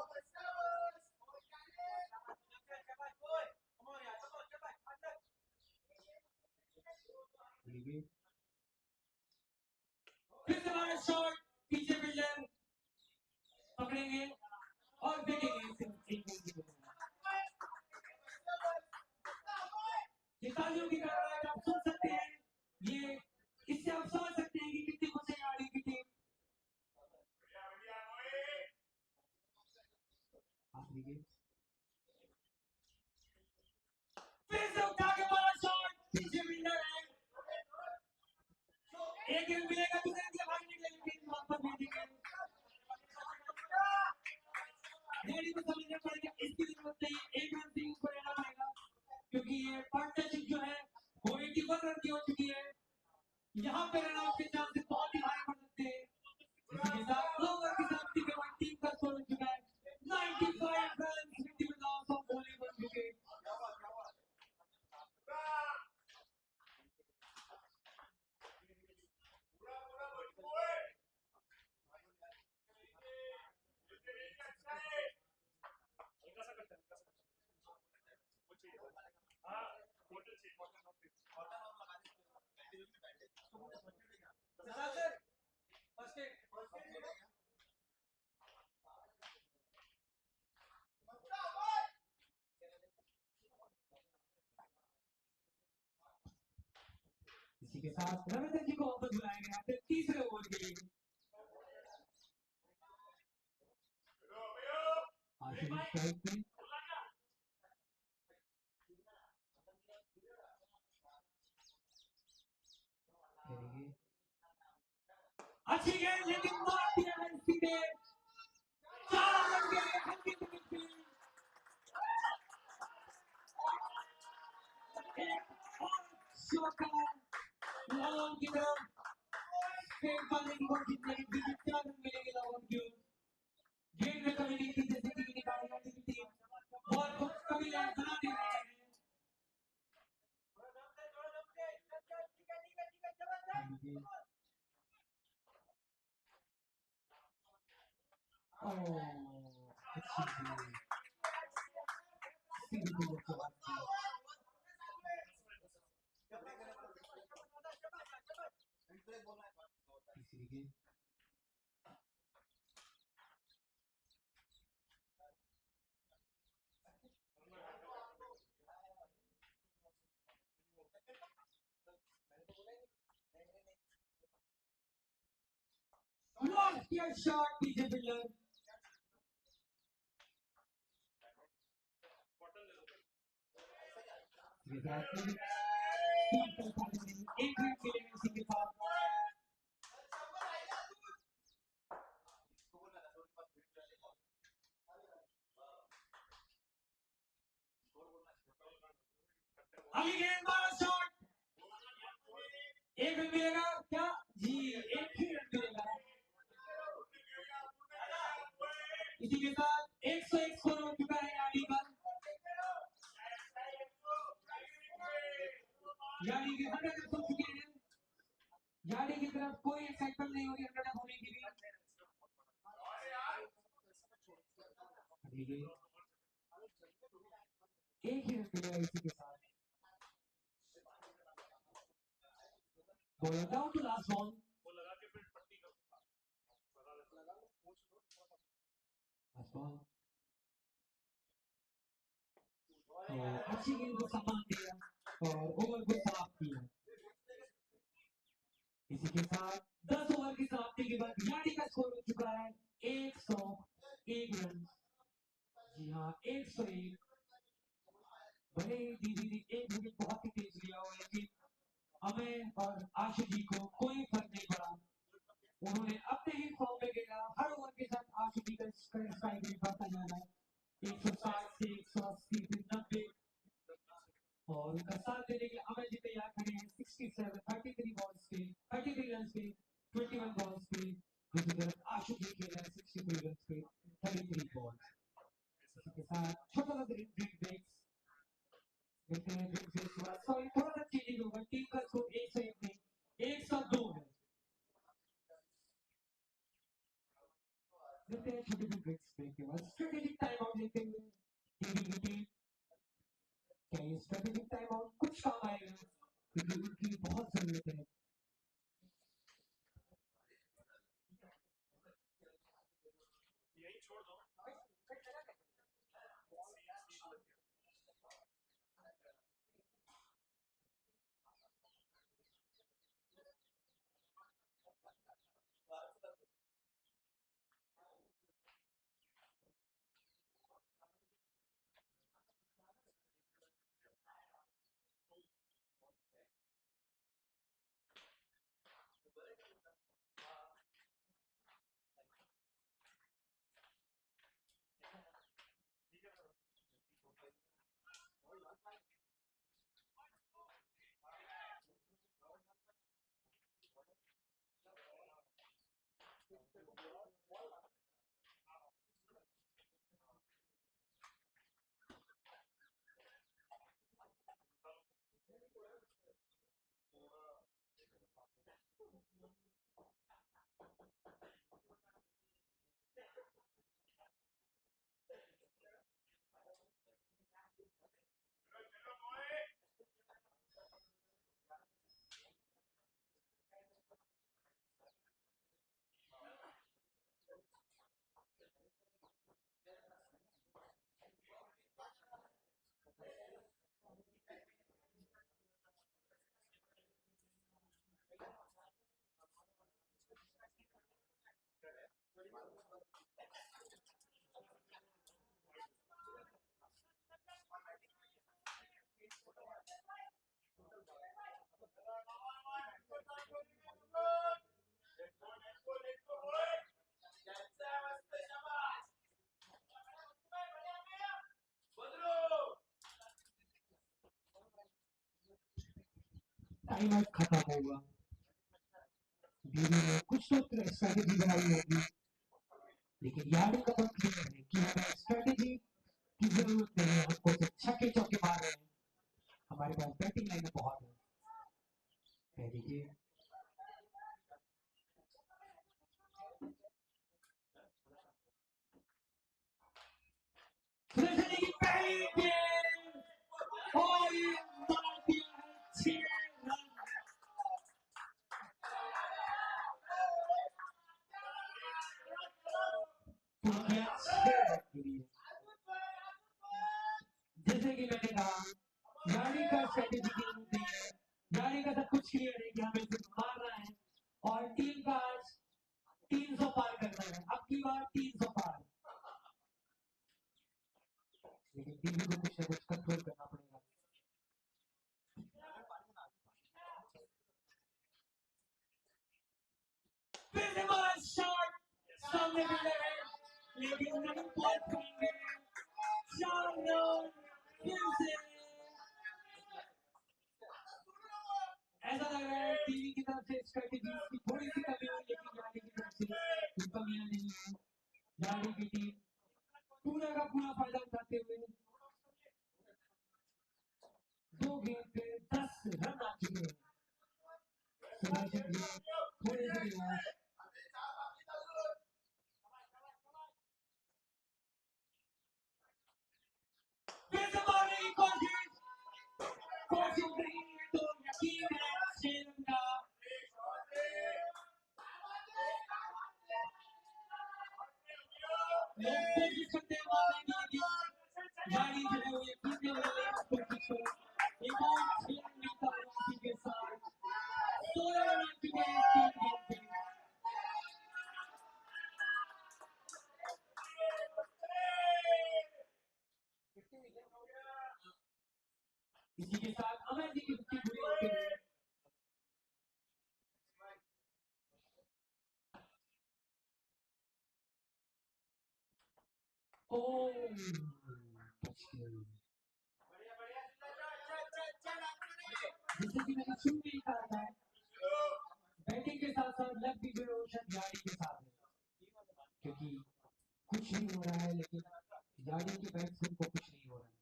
Speaker 4: फिर से हमारा शॉट पीछे फील्डर पकड़ेंगे और देखेंगे। ये तालियों की गड़गड़ाहट आप सुन सकते हैं, ये इससे आप समझ सकते हैं कि कितनी खुशी आ रही थी टीम। आखिरी गेंद डैडी को समझना पड़ेगा, इसकी जरूरत नहीं, एक रन से उसको लेना पड़ेगा क्योंकि ये पार्टनरशिप जो है वो 81 रन की हो चुकी है। यहाँ पे रन आउट के चांसेस बहुत ही भारी पड़ सकते हैं। इसी के साथ 2 ओवर की समाप्ति के बाद टीम का स्कोर हो चुका है 95 run with the loss of only 1 wicket. इसी के साथ रविंद्र जी को वापस बुलाया गया फिर तीसरे ओवर के लिए। आशीष स्ट्राइक पे खेलेंगे, अच्छी गेंद लेकिन मार दिया है सीधे 4 रन के लिए हल्की से मिडफील्ड। एक और चौका लॉन की तरफ स्टेट पाने की कोशिश की, 4 रन मिलेंगे लॉन की ओर। गेंद में कमी नहीं थी जैसे कि निकाली जाती थी टीम, बॉल को कभी लैंड बना दे रहे हैं। अच्छी गेंद सीधे बॉल को बात की। तीसरी गेंद lost your shot DJ Miller। एक रन के लिए इसी के साथ अभी गेंद मारा शॉट, एक रन मिलेगा क्या जी, एक ही रन मिलेगा। इसी के साथ 101 स्कोर हो चुका है यानी का, यानी कि 100 रन हो चुके हैं, यानी की तरफ कोई एक्साइटमेंट नहीं हो रही 100 रन होने की भी। एक ही रन मिलेगा इसी के साथ। Bowler down to last ball, अच्छी गेंद को संभाल दिया और ओवर को समाप्त किया। इसी के साथ 10 ओवर की समाप्ति के बाद यानी का स्कोर हो चुका है 101 रन। जी हाँ 101। भले ही दीदी ने एक विकेट बहुत ही तेज लिया हो लेकिन हमें और आशु जी को कोई फर्क नहीं पड़ा, उन्होंने अपने ही फॉर्म में खेला। हर ओवर के साथ आशु जी का स्ट्राइक रेट बढ़ता जा रहा है 160 से 180 से 90 और उनका साथ देने के लिए अमर जी तैयार खड़े हैं 33 बॉल्स पे 33 रन पे 21 बॉल्स पे। दूसरी तरफ आशु जी खेल रहे हैं 63 रन पे 33 बॉल्स। इसी के साथ छोटा सा ड्रिंक ब्रेक्स देखते हैं, ड्रिंक ब्रेक के बाद सॉरी थोड़ा सा चेंजिंग होगा, टीम का स्कोर 101 नहीं 102 है। देखते हैं छोटे ड्रिंक ब्रेक के बाद स्ट्रेटेजिक टाइम आउट लेते हुए टीम क्या ये स्ट्रेटेजिक टाइम आउट कुछ काम आएगा क्योंकि उनकी बहुत जरूरत है। टाइम आउट खत्म होगा। बीवी ने कुछ तो स्ट्रेटेजी बनाई होगी, लेकिन यार्डिंग का तो क्लियर है कि हमें स्ट्रेटेजी की जरूरत नहीं है, हमको सिर्फ छक्के चौके मारने हैं। हमारे पास बैटिंग लाइन बहुत है। कह दीजिए सुदर्शन की पहली गेंद और ये मार दिया है 6 रन। पूरे 6 रन के लिए। जैसे कि मैंने कहा, यार्डिंग का स्ट्रेटेजी की जरूरत नहीं है। यार्डिंग का सब कुछ क्लियर है कि हमें सिर्फ मारना है और टीम का आज 300 पार करना है। अब की बार 300 पार, लेकिन टीवी को कुछ ना कुछ कंट्रोल करना पड़ेगा। फिर से मारा शॉट, सामने भी लगे, लेकिन नहीं पहुंच पाएंगे। 4 रन फिर से। ऐसा लग रहा है टीवी की तरफ से स्ट्रेटेजी की थोड़ी सी कमी हुई, लेकिन यार्डी की तरफ से कोई कमियां नहीं है। यार्डी की टीम पूरा का पूरा फायदा उठाते हुए 2 गेंद पे 10 रन आ चुके हैं। सुदर्शन जी थोड़े से निराश। फिर से मारने की कोशिश नहीं है तो यकीन है श्रीलंका। लोग कोशिश करते हैं मारने की, लेकिन यार्डी जो है वो यकीन नहीं हो रही है कोशिश को। एक और 6 रन मिलता है इसी के साथ 16 रन आ चुके हैं 3 गेंद पे। इसी के साथ अमर जी की विकेट पूरी होते हुए जैसे कि मैंने शुरू में ही कहा था, बैटिंग के साथ साथ लक भी जो है वो शायद यार्डी के साथ है, क्योंकि कुछ नहीं हो रहा है, लेकिन यार्डी के बैट्समैन को कुछ नहीं हो रहा है।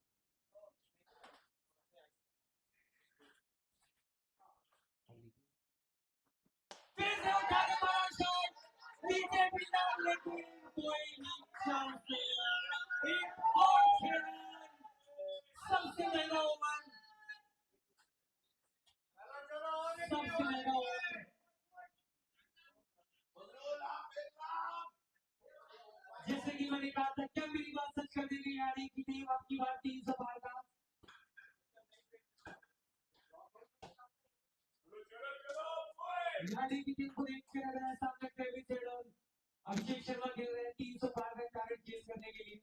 Speaker 4: फिर से उठा के मारा शॉट, नीचे भी ना, लेकिन कोई भी चांस नहीं। एक और 6 रन, सबसे महंगा ओवर, सबसे महंगा ओवर। जैसे कि मैंने कहा था, क्या मेरी बात सच कर देगी यार्डी की टीम अब की बार 300 पार का। यार्डी की टीम को देख कर लग रहा है सामने ट्रेविस हेड और अभिषेक शर्मा खेल रहे हैं 300 पार का टारगेट चेस करने के लिए।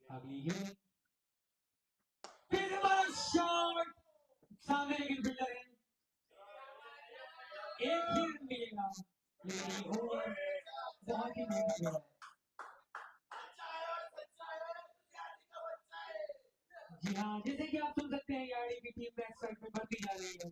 Speaker 4: अगली गेंद, फिर से मारा शॉट, सामने लेकिन फील्डर है, एक ही रन मिलेगा, लेकिन ओवर बहुत ही महंगा गया है। जी हाँ, जैसे कि आप सुन सकते हैं यार्डी की टीम में एक्साइटमेंट बढ़ती जा रही है।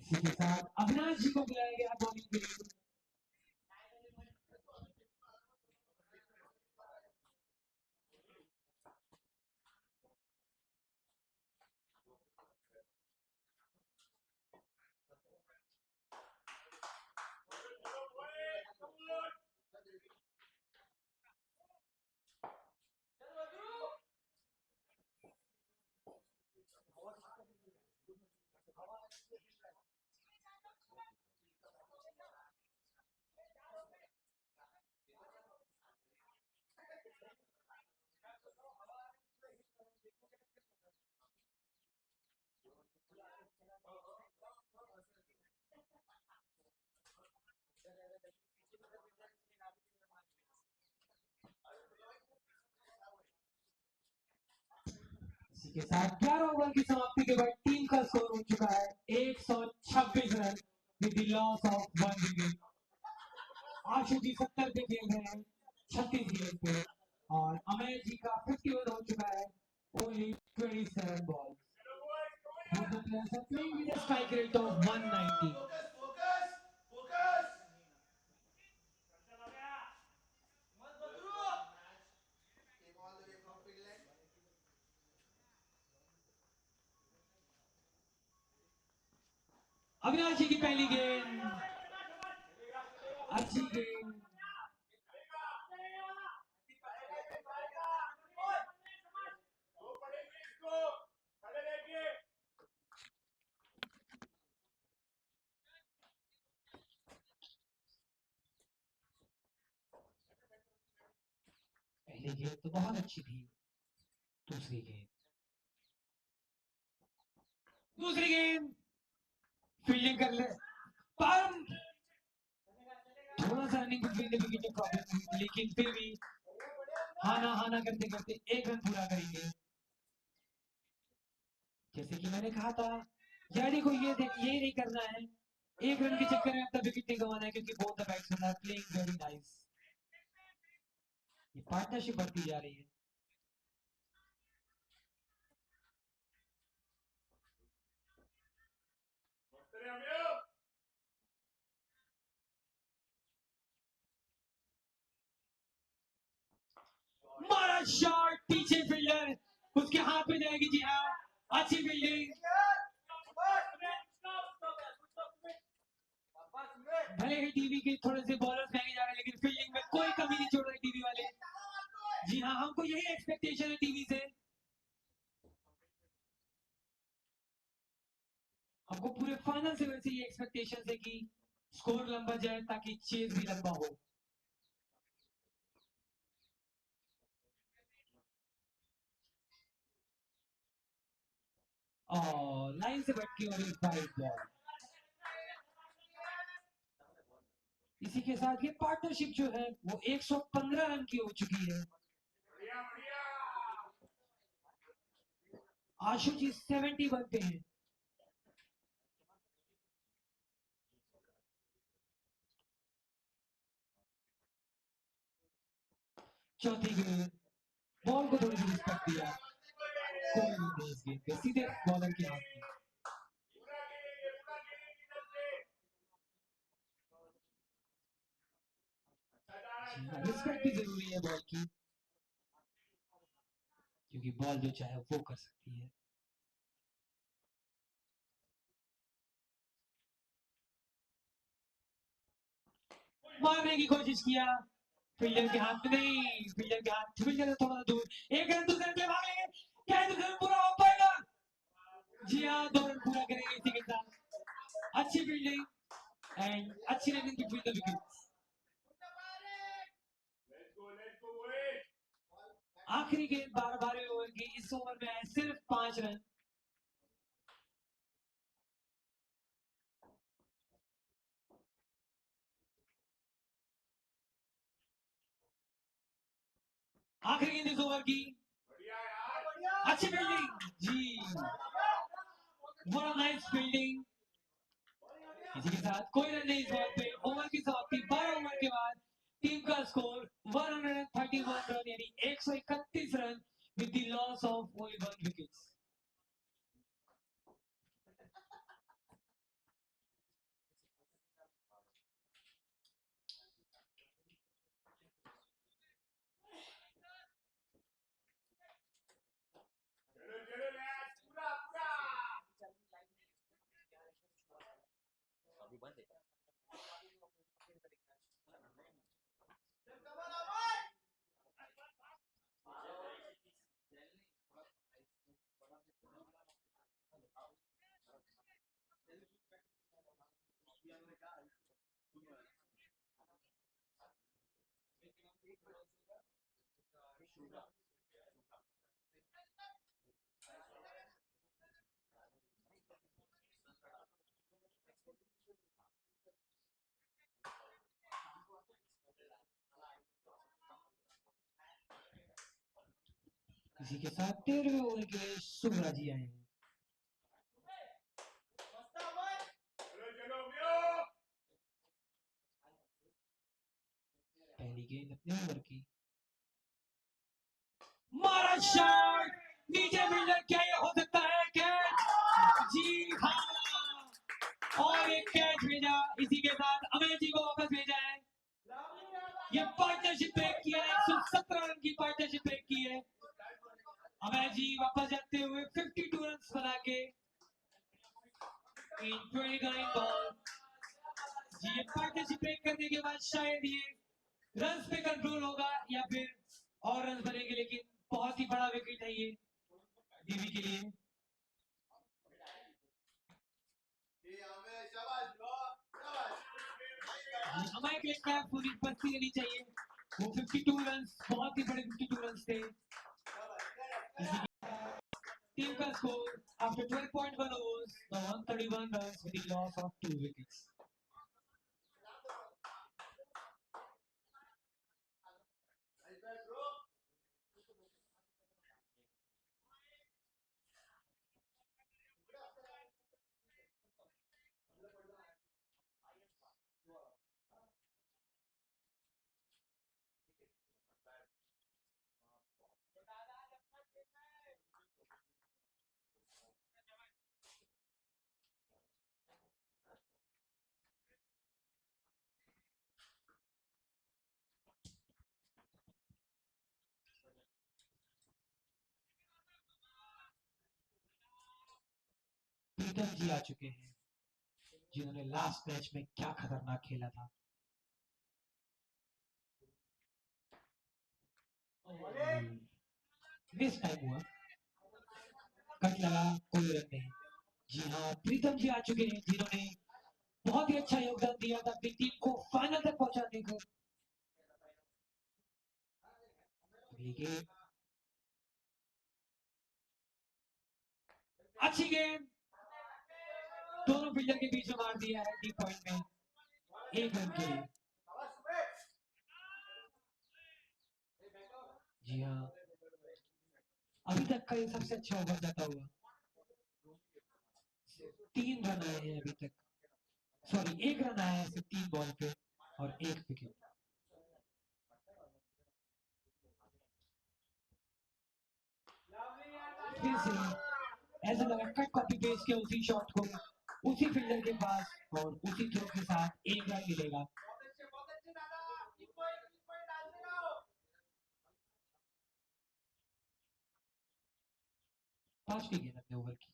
Speaker 4: इसी के साथ अविनाश जी को बुलाया गया बॉलिंग के लिए। इसी के साथ 11 ओवर की समाप्ति के बाद टीम का स्कोर हो चुका है 126 run with the loss of 1 wicket. Ashu ji 70 पे खेल रहे हैं 36 गेंद पे और अमय जी का 50 ओवर हो चुका है only 27 balls. Both the players are playing with a strike rate of 190. Avinash जी की पहली गेंद अच्छी गेंद। पहली गेंद तो बहुत अच्छी थी। दूसरी गेंद फील्डिंग कर ले पर थोड़ा सा running between the wicket problem, लेकिन फिर भी हाना करते करते एक रन पूरा करेंगे। जैसे कि मैंने कहा था यानी को ये नहीं करना है, एक रन के चक्कर में अपना विकेट नहीं गंवाना है क्योंकि both the batsman are playing very nice. ये पार्टनरशिप बढ़ती जा रही है। मारा शॉट पीछे फील्डर उसके हाथ में जाएगी। जी हाँ, अच्छी फील्डिंग। भले ही टीवी के थोड़े से बॉलर्स महंगे जा रहे हैं लेकिन फील्डिंग में कोई कमी नहीं छोड़ रहे टीवी वाले। जी हाँ, हमको यही एक्सपेक्टेशन है टीवी से। हमको पूरे फाइनल से वैसे ये एक्सपेक्टेशन है कि स्कोर लंबा जाए ताकि चेज भी लंबा हो। और लाइन से बैठ के और एक वाइड बॉल। इसी के साथ ये पार्टनरशिप जो है वो 115 रन की हो चुकी है। आशु जी 71 पे हैं। चौथी गेंद बॉल को थोड़ी सी रिस्पेक्ट दिया, कोई नहीं इस गेंद पे सीधे बॉलर के हाथ में। रिस्पेक्ट भी जरूरी है बॉल की क्योंकि बॉल जो चाहे वो कर सकती है। मारने की कोशिश किया, फील्डर के हाथ में नहीं, फील्डर के हाथ, फील्डर थोड़ा दूर। एक रन दूसरे पे भागेंगे, क्या दूसरे रन पूरा हो पाएगा? जी हाँ, 2 रन पूरा करेंगे इसी के साथ। अच्छी फील्डिंग एंड अच्छी रनिंग बिटवीन द विकेट्स। आखिरी गेंद 12वें ओवर की, इस ओवर में है सिर्फ 5 रन। आखिरी गेंद इस ओवर की, अच्छी फील्डिंग जी, बड़ा नाइस फील्डिंग। इसी के साथ कोई रन नहीं इस बॉल पे। ओवर की समाप्ति 12 ओवर के बाद टीम का स्कोर 131 रन यानी 131 run with the loss of only 1 wicket. इसी के साथ 13वें ओवर के लिए शुभरा जी आए हैं। पहली गेंद अपने ओवर की, मारा शॉट, नीचे फील्डर, क्या ये हो सकता है कैच? जी हाँ, और एक कैच भेजा। इसी के साथ अमय जी को वापस भेजा है। ये पार्टनरशिप ब्रेक किया है, 117 रन की पार्टनरशिप ब्रेक की है। अमय जी वापस जाते हुए 52 रन बना के इन 29 बॉल। जी ये पार्टनरशिप ब्रेक करने के बाद शायद ये रन पे कंट्रोल होगा या फिर और रन बनेंगे, लेकिन बहुत ही बड़ा विकेट है ये डीवी के लिए। हमारे के लिए पूरी बस्ती देनी चाहिए। वो 52 रन बहुत ही बड़े 52 रन थे। टीम का score after 12.1 overs, the 131 runs with the loss of 2 wickets. प्रीतम जी आ चुके हैं, जिन्होंने लास्ट मैच में क्या खतरनाक खेला था। मिस टाइम हुआ, कट लगा, कोई रन नहीं। जी हाँ, प्रीतम जी आ चुके हैं, जिन्होंने बहुत ही अच्छा योगदान दिया था अपनी टीम को फाइनल तक पहुंचाने को। अच्छी गेंद, दोनों फील्डर के बीच में मार दिया है डीप पॉइंट में, 1 रन के लिए। जी हाँ, अभी तक का ये सबसे अच्छा ओवर जाता हुआ। 3 रन आए हैं अभी तक, सॉरी 1 रन आया है सिर्फ 3 बॉल पे और 1 विकेट। फिर से ऐसा लगा कट कॉपी पेस्ट किया उसी शॉट को उसी फील्डर के पास और उसी थ्रो के साथ 1 रन मिलेगा। पांचवी गेंद अपने ओवर की,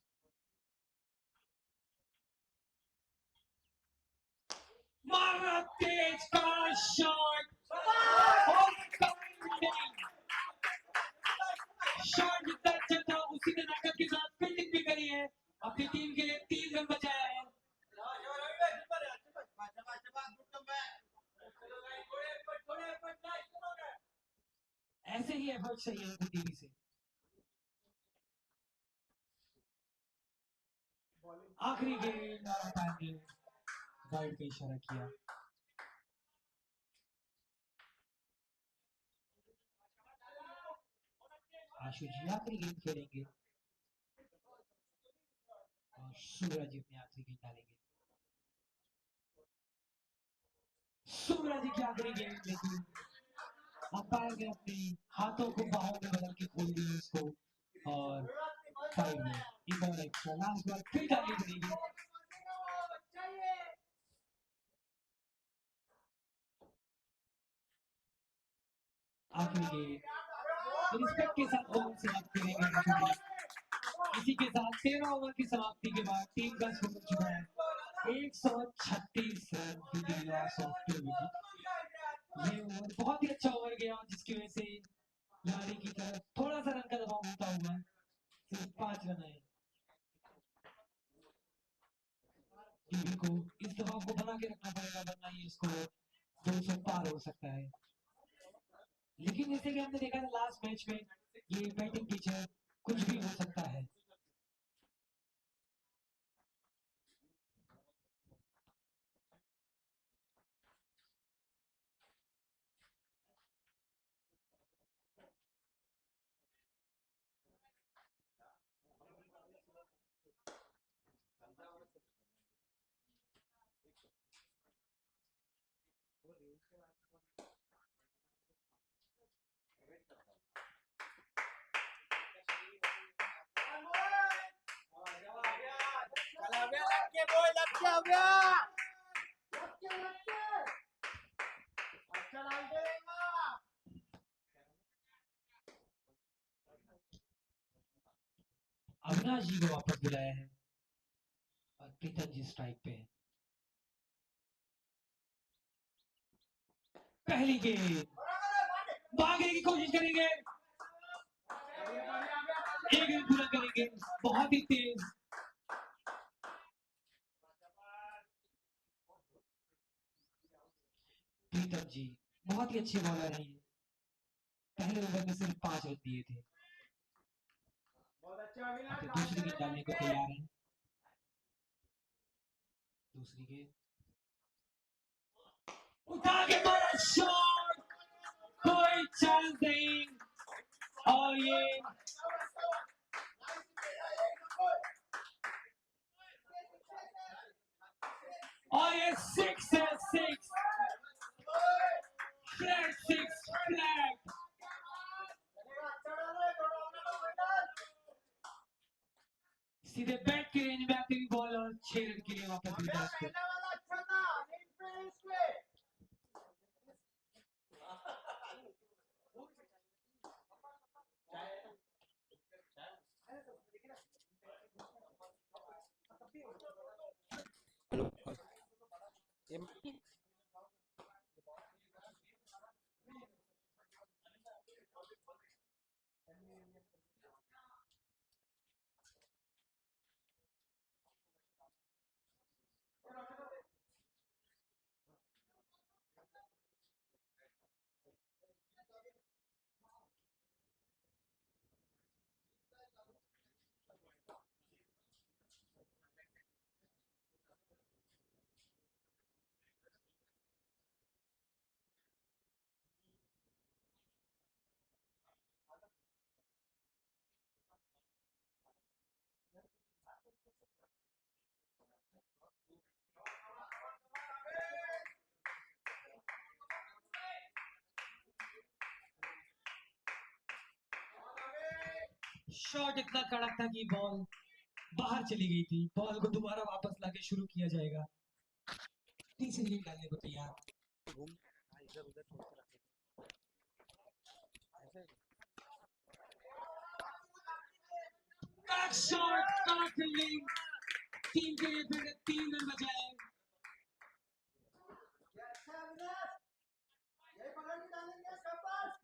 Speaker 4: मारा तेज का शॉट शॉट जितना अच्छा था उसी ने ताकत के साथ फील्डिंग भी करी है, अपनी टीम के लिए 3 रन बचाया है। ऐसे ही एफर्ट चाहिए उनको टीवी से। आखिरी गेंद ने वाइड पे इशारा किया। आशु जी आखिरी गेंद खेलेंगे और सूरज जी अपनी आखिरी गेंद डालेंगे। सूरज जी की आखिरी गेंद, लेकिन अंपायर ने अपने हाथों को बाहों में बदल के खोल दिया उसको और साइड में एक और एक्स्ट्रा लास्ट बॉल फिर डालनी पड़ेगी। आखिरी गेंद रिस्पेक्ट के साथ ओवर समाप्त करेंगे। इसी के साथ 13 ओवर की समाप्ति के बाद टीम का स्कोर हो चुका है 136 run with the loss of 2 wicket. ये ओवर बहुत ही अच्छा ओवर गया जिसकी वजह से लारी की तरफ थोड़ा सा रन का दबाव होता हुआ सिर्फ 5 रन आए। टीवी को इस दबाव को बना के रखना पड़ेगा वरना ये स्कोर 200 पार हो सकता है। लेकिन जैसे कि हमने देखा था लास्ट मैच में ये बैटिंग पिच है, कुछ भी हो सकता है। अविनाश जी को वापस बुलाया है और प्रीतम जी स्ट्राइक पे है। पहली गेंद भागने की कोशिश करेंगे, एक रन पूरा करेंगे, बहुत ही तेज। प्रीतम जी बहुत ही अच्छे बॉलर हैं, पहले ओवर में सिर्फ 5 रन दिए थे। अब दूसरी गेंद डालने को तैयार है। दूसरी गेंद उठा के मारा शॉट, कोई चांस नहीं। और ये सिक्स है, सिक्स फ्लैट, सिक्स फ्लैट। सीधे बैट के रेंज में आती हुई बॉल और 6 रन के लिए वापस विदा को। शॉट इतना कड़क था कि बॉल बाहर चली गई थी। बॉल को दोबारा वापस लाके शुरू किया जाएगा। तीसरी गेंद डालने को तैयार। कड़क शॉट, कड़क फील्डिंग, टीम के लिए फिर 3 रन बचाए।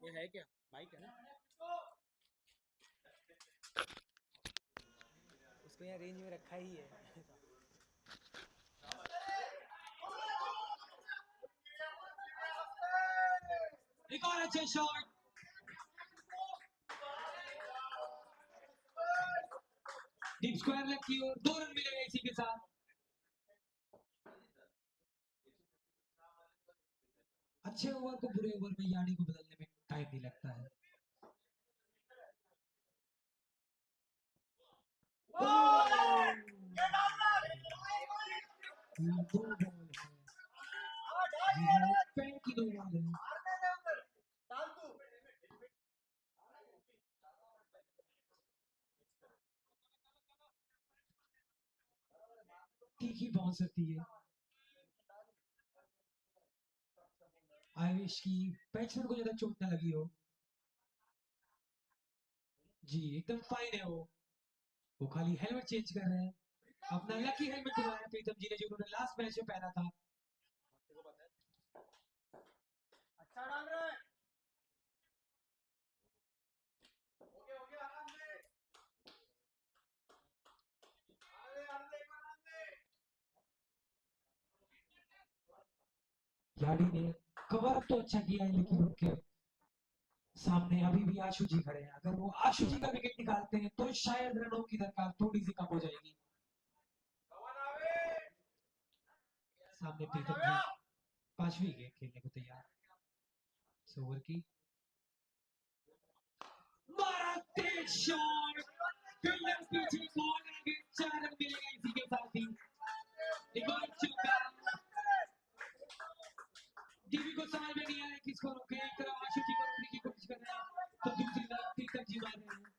Speaker 2: ये है क्या माइक है ना, उसको यहाँ रेंज में रखा ही है।
Speaker 4: एक और अच्छा शॉट, डीप स्क्वायर लेग की ओर 2 रन मिलेगा इसी के साथ। अच्छे ओवर को बुरे ओवर में यानी को बदलने में टाइम नहीं लगता है। दो बॉल है, जी हाँ, पैन की 2 बॉल है। तीखी पहुंच सकती है। आई विश की बैट्समैन को ज्यादा चोट ना लगी हो। जी एकदम फाइन है वो खाली हेलमेट चेंज कर रहे हैं। अपना लकी हेलमेट उड़ाया प्रीतम जी ने, जो उन्होंने लास्ट मैच में पहना था।
Speaker 2: अच्छा डाल रहा है। हो गया आराम से।
Speaker 4: याडी ने कवर तो अच्छा किया है, लेकिन उनके सामने अभी भी आशु जी खड़े हैं। अगर वो आशु जी का विकेट निकालते हैं तो शायद रनों की दरकार थोड़ी सी कम हो जाएगी। सामने प्रीतम जी पांचवी गेंद खेलने को तैयार। ओवर की मारा तेज शॉट, फिल्डर पीछे बॉल आगे, 4 रन मिलेगा इसी के साथ ही। एक और चौका। डीबी को समझ में नहीं आया किसको रोके। एक तरफ आशु जी को रोकने की कोशिश कर रहे हैं तो दूसरी तरफ प्रीतम जी मार रहे हैं।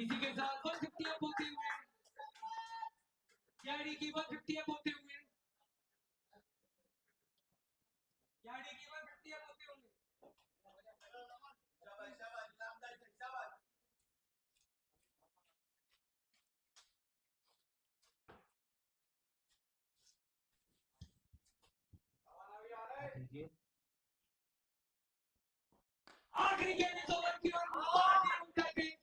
Speaker 4: इसी के साथ 150 बोलते हुए याडी की 150 बोलते हुए याडी की 150 बोलते हुए आखिरी गेंद इस ओवर की और मार दिया उनका गेंद।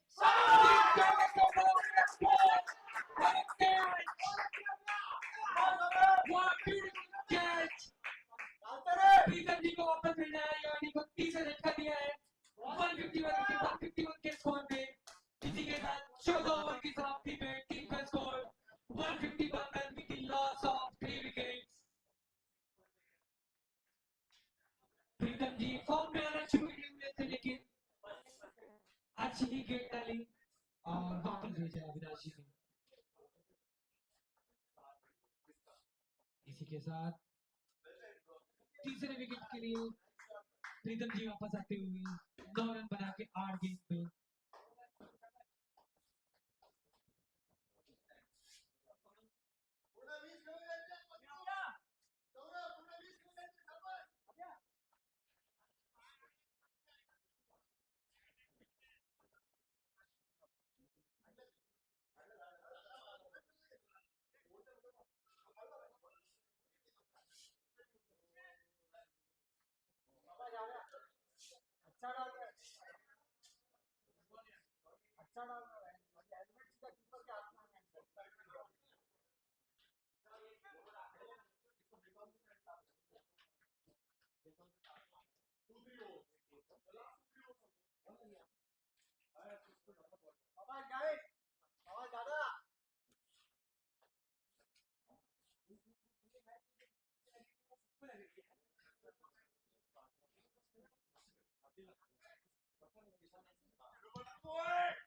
Speaker 4: प्रीतम जी को वापस मिलना है। यानी को 30 झटका दिया है 151 के स्कोर पे। इसी के साथ 14 ओवर की समाप्ति में टीम का score 151 run with the loss of 3 wickets. Pritam ji form में आना शुरू किए हुए थे, लेकिन अच्छी ही गेंद डाली और वापस भेजा अविनाश जी ने। इसी के साथ तीसरे विकेट के लिए प्रीतम जी वापस आते हुए 9 रन बना के 8 गेंद पे।
Speaker 2: अच्छा डाल रहा है। अच्छा डाल रहा है। हेलमेट सीधा कीपर के हाथ में है। आवाज गाइस, आवाज दादा।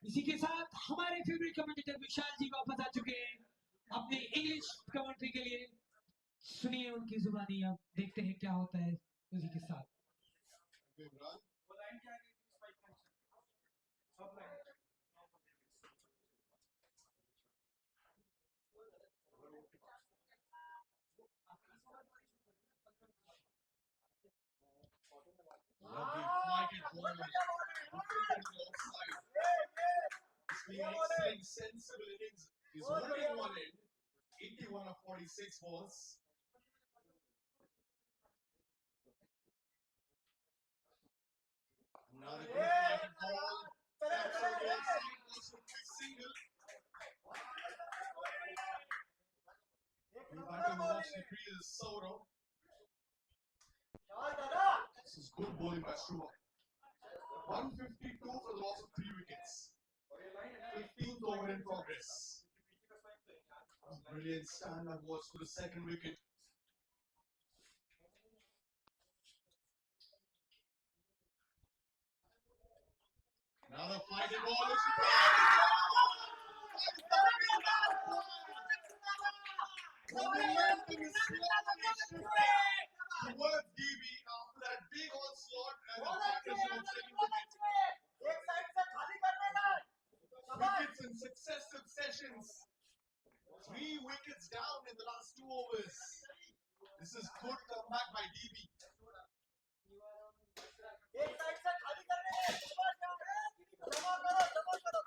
Speaker 4: इसी के साथ हमारे फेवरेट कमेंटेटर विशाल जी वापस आ चुके हैं अपने इंग्लिश कमेंट्री के लिए। सुनिए उनकी जुबानी, अब देखते हैं क्या होता है उसी के साथ।
Speaker 1: Imran.
Speaker 2: वो लाइन क्या है? स्पाइक सब line.
Speaker 1: Lovely flighted ball. Defended offside. It's been an excellent, sensible innings. He's holding one end. 81 of 46 balls. Another good flighted ball. That's on the outside. Also a quick single. The batter who lost the crease is Saurav. This is good bowling by Shruva. 152 for the loss of 3 wickets. 15th over in progress. A brilliant stand-up was for the second wicket. Another flighted ball. Momentum is slowly shifting towards DB after that big onslaught and the partnership of second wicket.
Speaker 2: एक side से खाली करने लाए।
Speaker 1: Wickets in successive sessions. 3 wickets down in the last 2 overs. This is good comeback by DB.
Speaker 2: एक side से खाली करने लाए। जमा करो, जमा करो।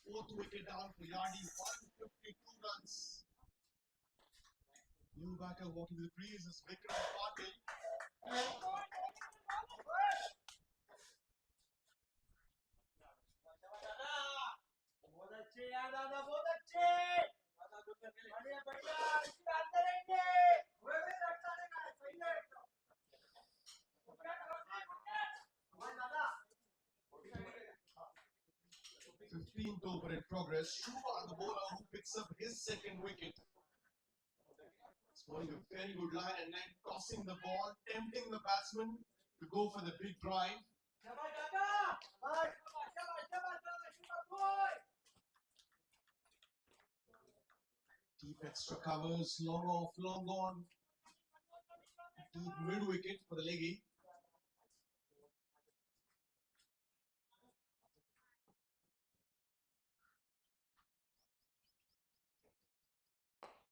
Speaker 1: Fourth wicket down for Yardi, 152 runs. New batter walking to the crease is Vikram Patil. Fifteenth over in progress. Shruva, the bowler, who picks up his second wicket. Scoring a very good line and then tossing the ball, tempting the batsman to go for the big drive. Deep extra covers, long off, long on. Deep mid wicket for the leggy.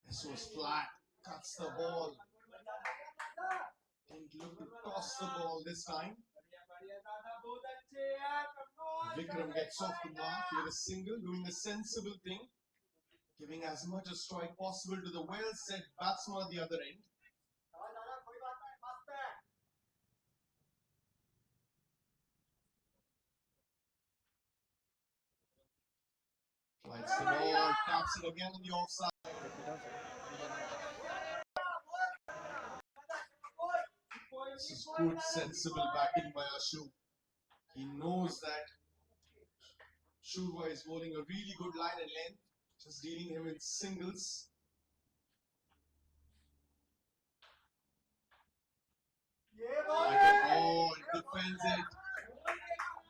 Speaker 1: This was flat, cuts the ball. Didn't look to toss the ball this time. Vikram gets off the mark with a single, doing a sensible thing, giving as much a strike possible to the well-set batsman at the other end. Flights the ball, taps it again on the offside. This is good, sensible batting by Ashu. He knows that Shurva is bowling a really good line and length, just dealing him in singles. Oh, defends it.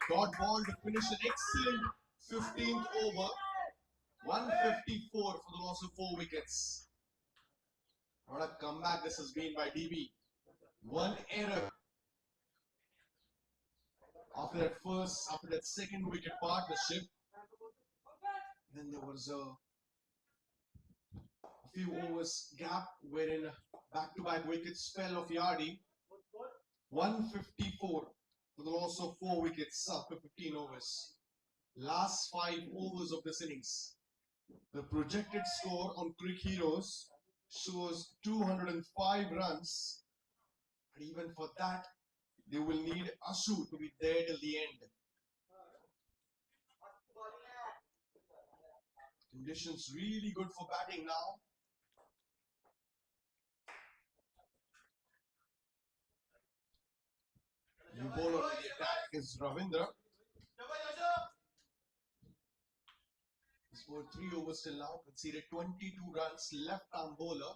Speaker 1: Dot ball to finish an excellent 15th over. 154 for the loss of 4 wickets. What a comeback this has been by DB. One error. After that second wicket partnership, then there was a few overs gap wherein back-to-back wickets fell off Yardi. 154 for the loss of 4 wickets after 15 overs. Last 5 overs of this innings. The projected score on Crick Heroes shows 205 runs. But even for that, they will need Ashu to be there till the end. Conditions really good for batting now. New bowler on the attack is Ravindra. He scored 3 overs till now, conceded 22 runs, left-arm bowler.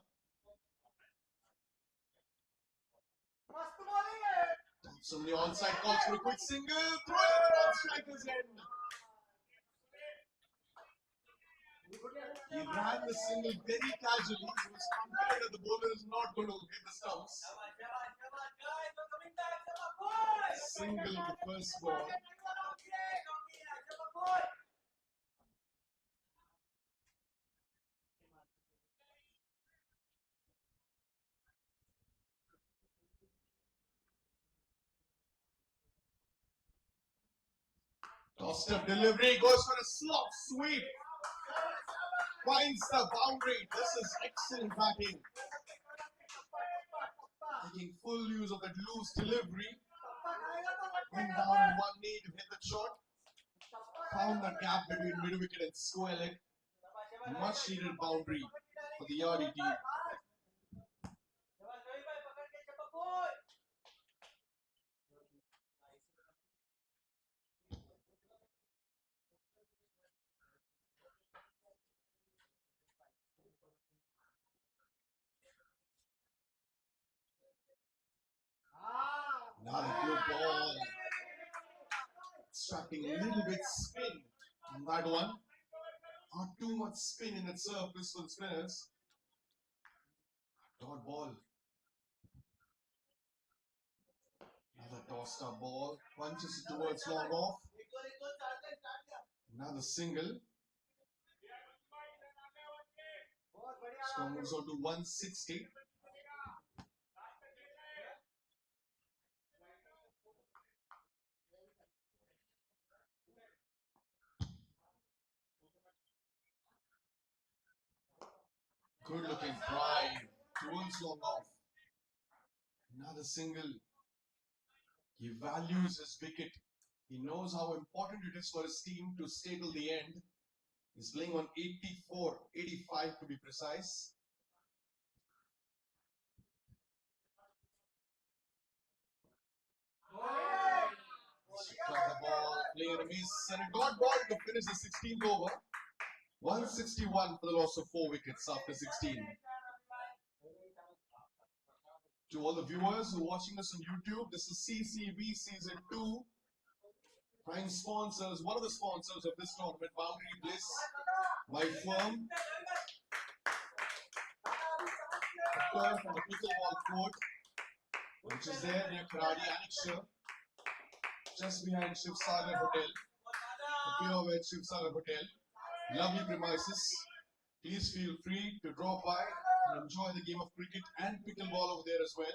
Speaker 1: Taps on the onside, calls for a quick single, throw it at the non-striker's end. He ran the single very casually. He was confident that the bowler is not going to hit the stumps. Single of the first ball. Tossed up delivery, goes for a slop sweep. Finds the boundary. This is excellent batting. Taking full use of that loose delivery. Went down on one knee to hit the shot. Found the gap between mid-wicket and square leg. Much needed boundary for the Yardi team. Another good ball. Extracting a little bit spin on that one. Not too much spin in that surface for the spinners. Dot ball. Another tossed up ball. Punches it towards long off. Another single. Score moves on to 160. Good looking drive towards long off. Another single. He values his wicket. He knows how important it is for his team to stay till the end. He's playing on 84, 85 to be precise. Struck the ball, playing a miss, and it got ball to finish the 16th over. 161 for the loss of 4 wickets after 16. To all the viewers who are watching us on YouTube, this is CCV Season 2. Prime sponsors, one of the sponsors of this tournament, Boundary Bliss, my firm. The turf and the pickleball court, which is there near Karadi Annexure, just behind Shiv Sagar Hotel, the Pure Veg Shiv Sagar Hotel. Lovely premises. Please feel free to drop by and enjoy the game of cricket and pickleball over there as well.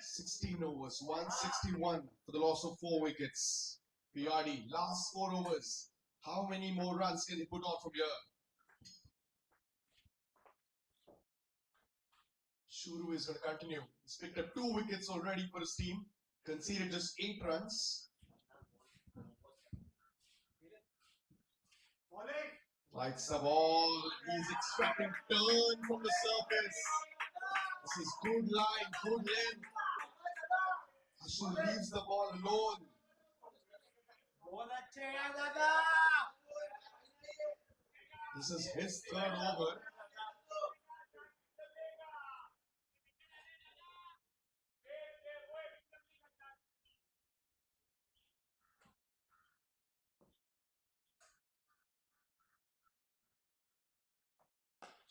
Speaker 1: 16 overs, 161 for the loss of 4 wickets. PRD, last 4 overs. How many more runs can he put on from here? Shuru is going to continue. He's picked up 2 wickets already for his team. Conceded just 8 runs. Lights the ball. He's extracting turn from the surface. This is good line, good length. Ashwin leaves the ball alone. This is his 3rd over.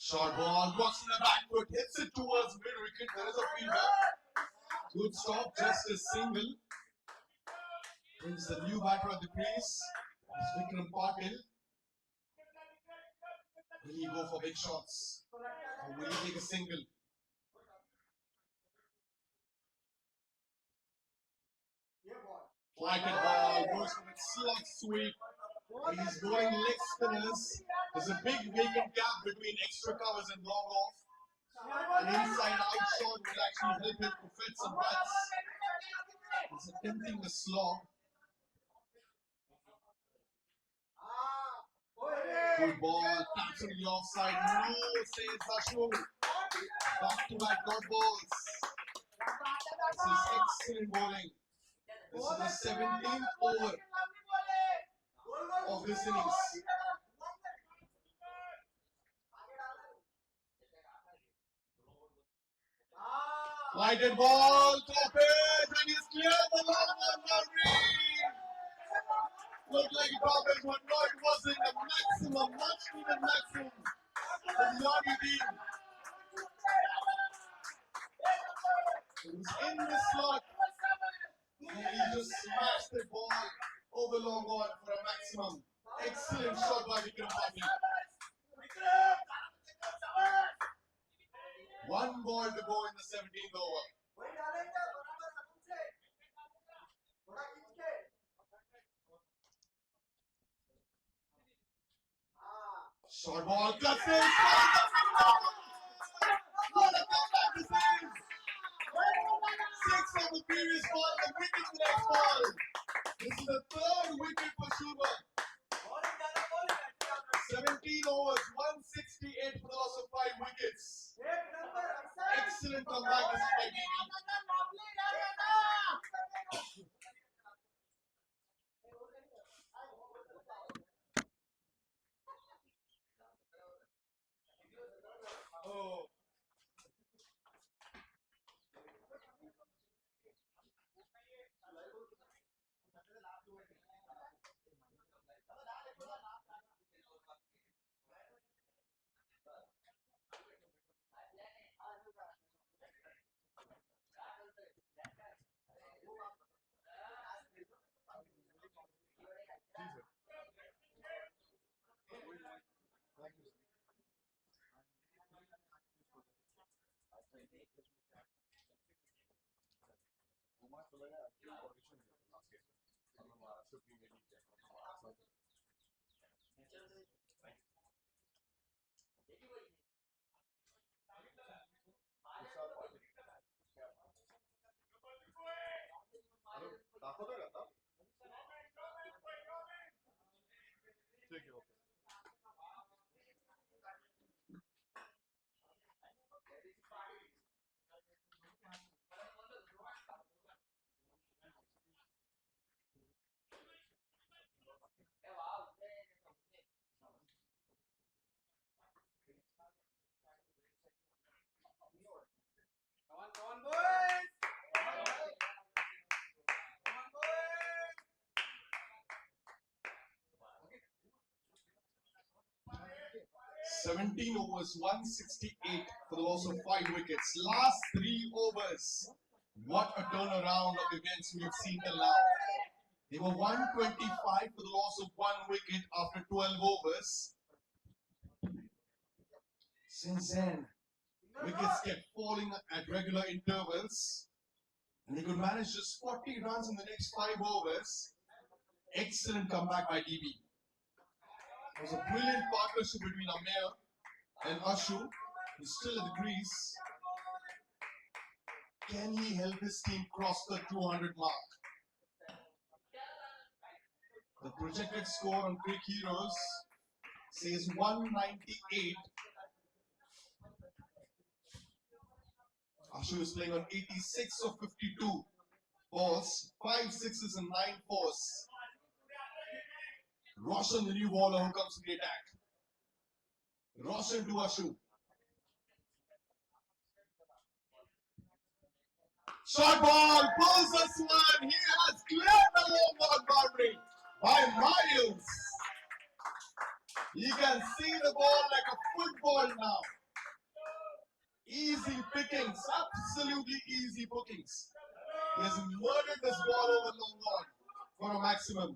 Speaker 1: Short ball, walks in the back foot, hits it towards mid wicket. There is a fielder. Good stop, just a single. Brings the new batter at the crease. It's Vikram Patil. Will he go for big shots? Or will he take a single? Flighted ball, goes for a slot sweep. He's going leg spinners. There's a big vacant gap between extra covers and long off. An inside out shot will actually help him to fit some runs. He's attempting the slog. Good ball, taps on the offside. No, says Ashwin. Back-to-back dot balls. This is excellent bowling. This is the 17th over of this innings. Lighted ball, top it, and he's cleared the long one boundary. Looked like top it, but no, it wasn't. A maximum, much needed maximum for the Yardi team. It was in the slot, and he just smashed the ball over long on for a maximum. Excellent shot by Vikram Patil. 1 ball to go in the 17th over. Short ball, cuts in. What a comeback this is! 6 on the previous ball, the wicket the next ball. This is the 3rd wicket for Shubham. 17 overs, 168 for the loss of 5 wickets. Excellent comeback this is by DB. Oh.
Speaker 5: दाखवतोय का आता? ठीक आहे, okay.
Speaker 1: 17 overs, 168 for the loss of 5 wickets. Last 3 overs. What a turnaround of events we have seen till now. They were 125 for the loss of 1 wicket after 12 overs. Since then, wickets kept falling at regular intervals. And they could manage just 40 runs in the next 5 overs. Excellent comeback by DB. It was a brilliant partnership between Amir and Ashu. He's still at the crease. Can he help his team cross the 200 mark? The projected score on Greek Heroes says 198. Ashu is playing on 86 of 52 balls, 5 sixes and 9 fours. Roshan, the new bowler who comes to the attack. Roshan to Ashu. Short ball, pulls this one. He has cleared the long ball boundary by miles. You can see the ball like a football now. Easy pickings, absolutely easy pickings. He has murdered this ball over long on for a maximum.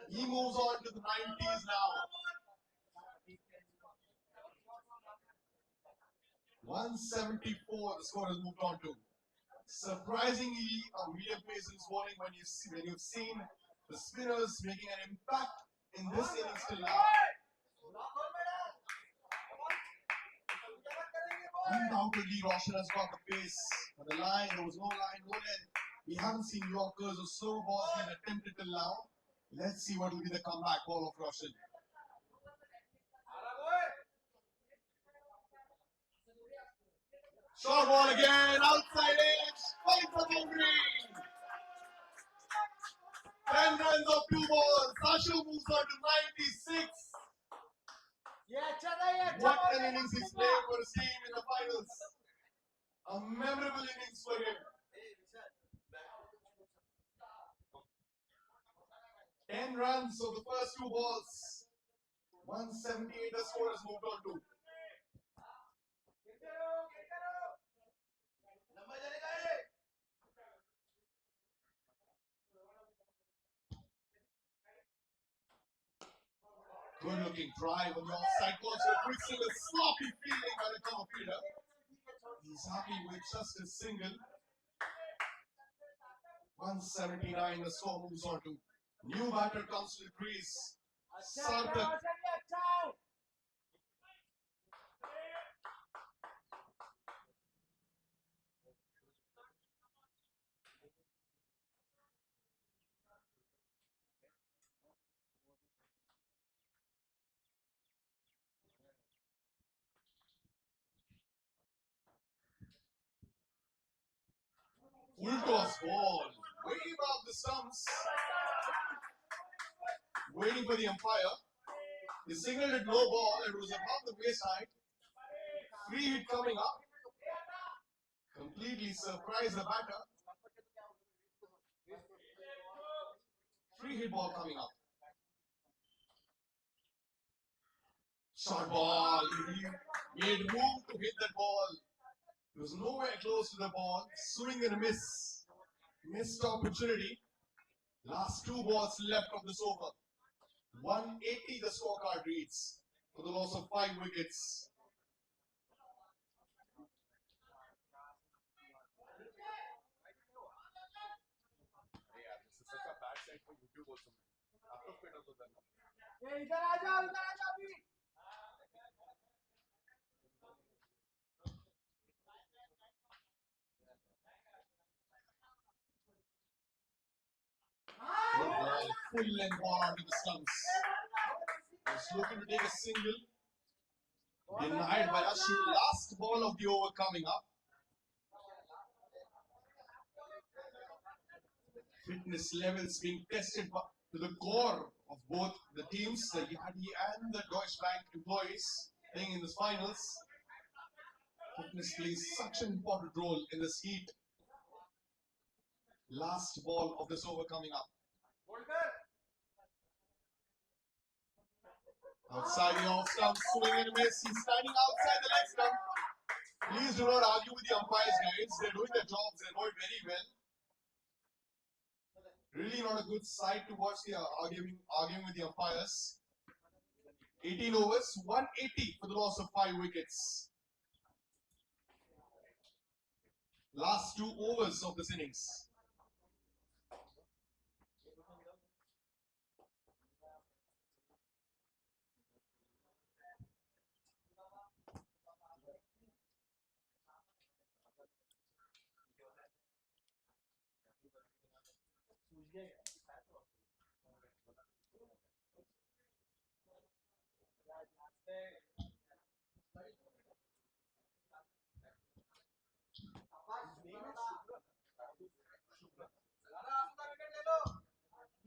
Speaker 1: He moves on to the 90s now. 174 the score has moved on to. Surprisingly, a medium pace is bowling when you've seen the spinners making an impact in this innings till now. Undoubtedly, Roshan has got the pace. For the line, there was no line, no length. We haven't seen Yorkers or slow balls being attempted till now. Let's see what will be the comeback ball of Roshan. Short ball again, outside edge, going for boundary. 10 runs of 2 balls. Ashu moves on to 96. What an innings he's playing for his team in the finals. A memorable innings for him. 10 runs of the first 2 balls. 178 the score has moved on to. Good looking drive on the offside course for Quicksilver. Sloppy fielding by the cover fielder. He's happy with just a single. 179 the score moves on to. New batter comes to the crease. Sarthak. Full toss ball. Way above the stumps. Waiting for the umpire. He signaled it no ball. It was above the waist height. Free hit coming up. Completely surprised the batter. Free hit ball coming up. Short ball. He made room to hit that ball. He was nowhere close to the ball. Swing and a miss. Missed opportunity. Last 2 balls left of this over. 180 the scorecard reads for the loss of 5 wickets.
Speaker 5: This is such a bad side for YouTube also. आताच पेटवतो त्यांना.
Speaker 1: Good ball, full length ball onto the stumps. He's looking to take a single. Denied by Ashu. Last ball of the over coming up. Fitness levels being tested to the core of both the teams, the Yadi and the Deutsche Bank employees playing in the finals. Fitness plays such an important role in this heat. Last ball of this over coming up. Outside the off stump, swing and a miss. He's standing outside the leg stump. Please do not argue with the umpires, guys. They're doing their jobs. They know it very well. Really not a good sight to watch the arguing with the umpires. 18 overs, 180 for the loss of 5 wickets. Last 2 overs of this innings.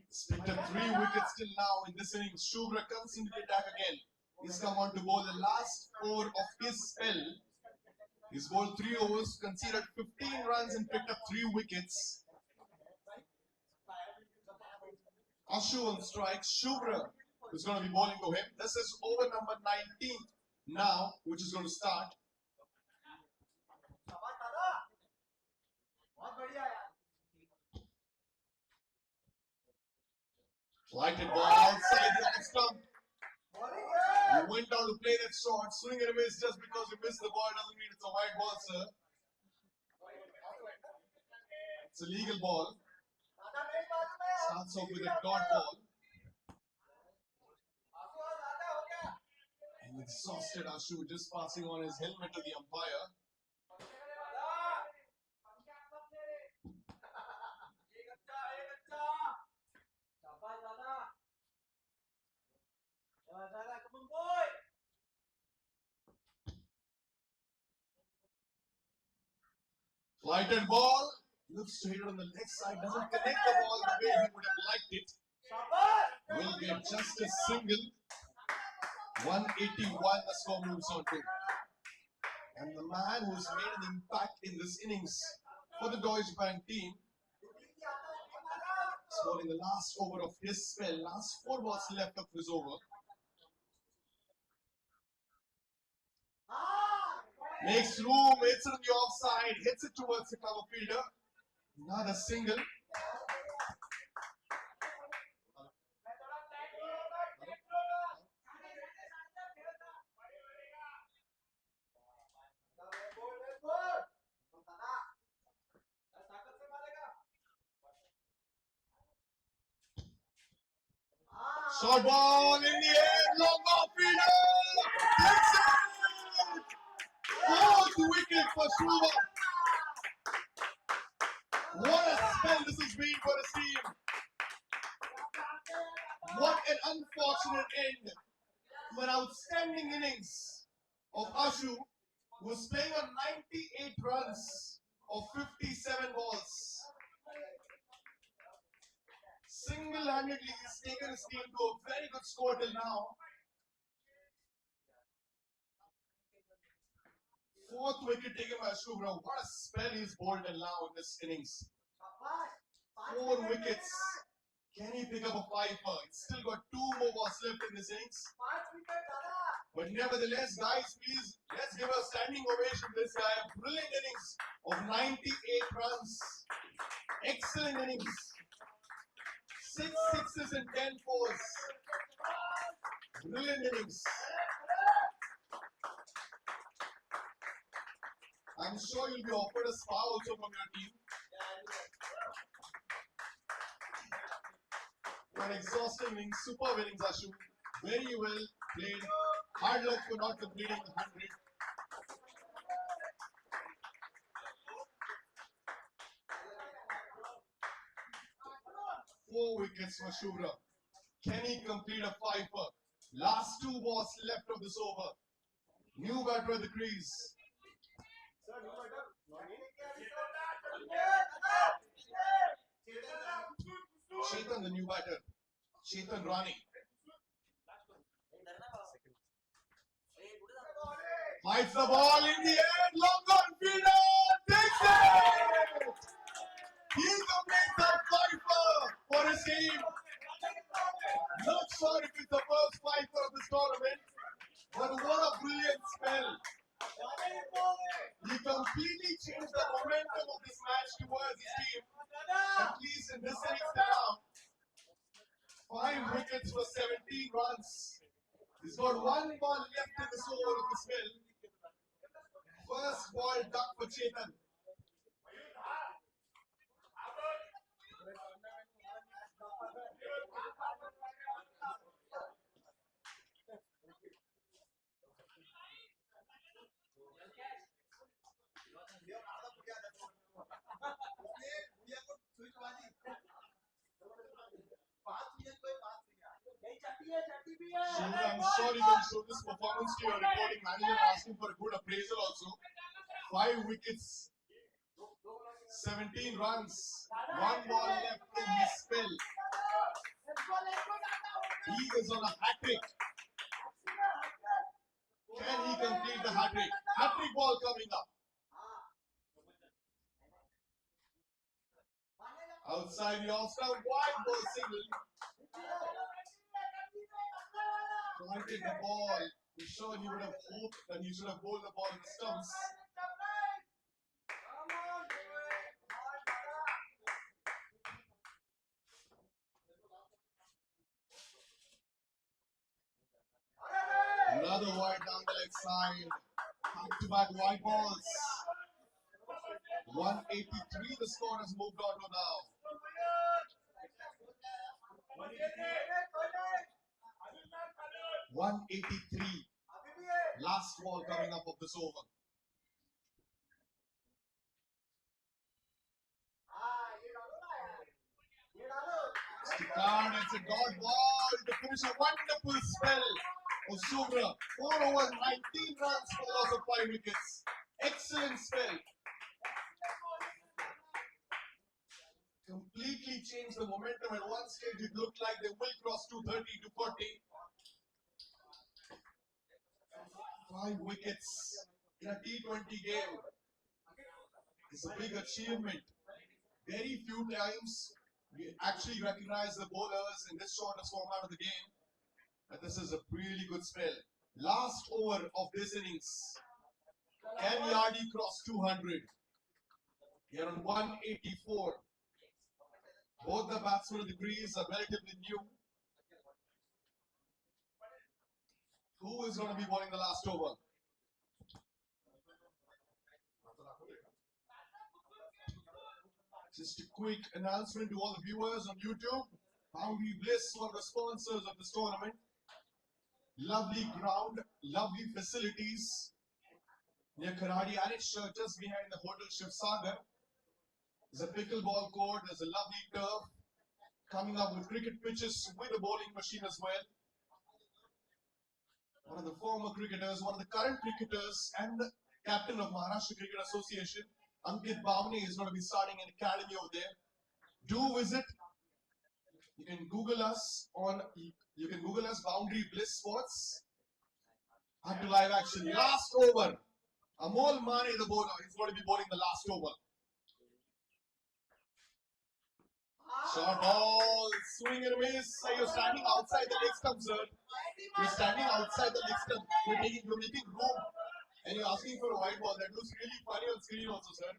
Speaker 1: He's picked up 3 wickets till now in this innings. Shubra comes into the attack again. He's come on to bowl the last over of his spell. He's bowled 3 overs, conceded 15 runs and picked up 3 wickets. Ashu on strike. Shubra is going to be bowling to him. This is over number 19 now, which is going to start. Flighted ball outside the off stump. He went down to play that shot. Swing and a miss. Just because you missed the ball doesn't mean it's a wide ball, sir. It's a legal ball. Starts off with a dot ball. An exhausted Ashu just passing on his helmet to the umpire. Flighted ball. Looks to hit it on the leg side. Doesn't connect the ball the way he would have liked it. Will get just a single. 181 the score moves on to. And the man who's made an impact in this innings for the Deutsche Bank team is bowling the last over of his spell. Last 4 balls left of his over. Makes room, hits it on the offside, hits it towards the cover fielder. Another single. Short ball in the air, long off fielder. Hits it! 4th wicket for Shubha. What a spell this has been for his team. What an unfortunate end to an outstanding innings of Ashu, who was playing on 98 runs of 57 balls. Single-handedly, he's taken his team to a very good score till now. 4th wicket taken by Shubra. What a spell he's bowled till now in this innings. 4 wickets. Can he pick up a 5-er? It's still got 2 more balls left in this innings. But nevertheless, guys, please, let's give a standing ovation to this guy. A brilliant innings of 98 runs. Excellent innings. 6 sixes and 10 fours. Brilliant innings. I'm sure you'll be offered a spa also from your team. When An exhausting innings, superb innings, Ashu. Very well played. Hard luck for not completing the 100. Four wickets for Shubhra. Can he complete a fifer? Last 2 balls left of this over. New batter at the crease.
Speaker 5: Sir, no matter.
Speaker 1: Chetan, the new batter. Chetan Rani. Fights the ball in the air. Long on fielder. Takes it. He completes the fifer for his team. Not sure if it's the first fifer of this tournament, but what a brilliant spell. He completely changed the momentum of this match towards his team. At least in this innings now. 5 wickets for 17 runs. He's got 1 ball left in this over of the spell. First ball duck for Chetan. Shubhra, I'm sure you can show this performance to your reporting manager and ask him for a good appraisal also. 5 wickets, 17 runs, 1 ball left in his spell. He is on a hat-trick. Can he complete the hat-trick? Hat-trick ball coming up. Outside the off-stump, wide ball single. Pointed the ball. I'm sure he would have hoped that he should have bowled the ball in the stumps. Another wide down the leg side. Back-to-back wide balls. 183 the score has moved on to now. 183. Last ball coming up of this over. Card, it's a dot ball to finish a wonderful spell of Shubhra. 4 overs, 19 runs for the loss of 5 wickets. Excellent spell. Completely changed the momentum. At one stage, it looked like they will cross 230 to 40. 5 wickets in a T20 game is a big achievement. Very few times we actually recognize the bowlers in this shortest format of the game. And this is a really good spell. Last over of this innings. Can Yardi cross 200? Here on 184. Both the batsmen in the crease are relatively new. Who is going to be bowling the last over? Just a quick announcement to all the viewers on YouTube. Boundary Bliss, one of the sponsors of this tournament. Lovely ground, lovely facilities near Kharadi Anish, just behind the Hotel Shiv Sagar. There's a pickleball court, there's a lovely turf coming up with cricket pitches with a bowling machine as well. One of the former cricketers, one of the current cricketers, and the captain of Maharashtra Cricket Association, Ankit Bhavne, is going to be starting an academy over there. Do visit. You can Google us Boundary Bliss Sports. Up to live action. Last over. Amol Mane, the bowler, is going to be bowling the last over. Short ball, swing and a miss. You're standing outside the leg stump, sir. You're standing outside the leg stump. You're making room. And you're asking for a wide ball. That looks really funny on screen also, sir.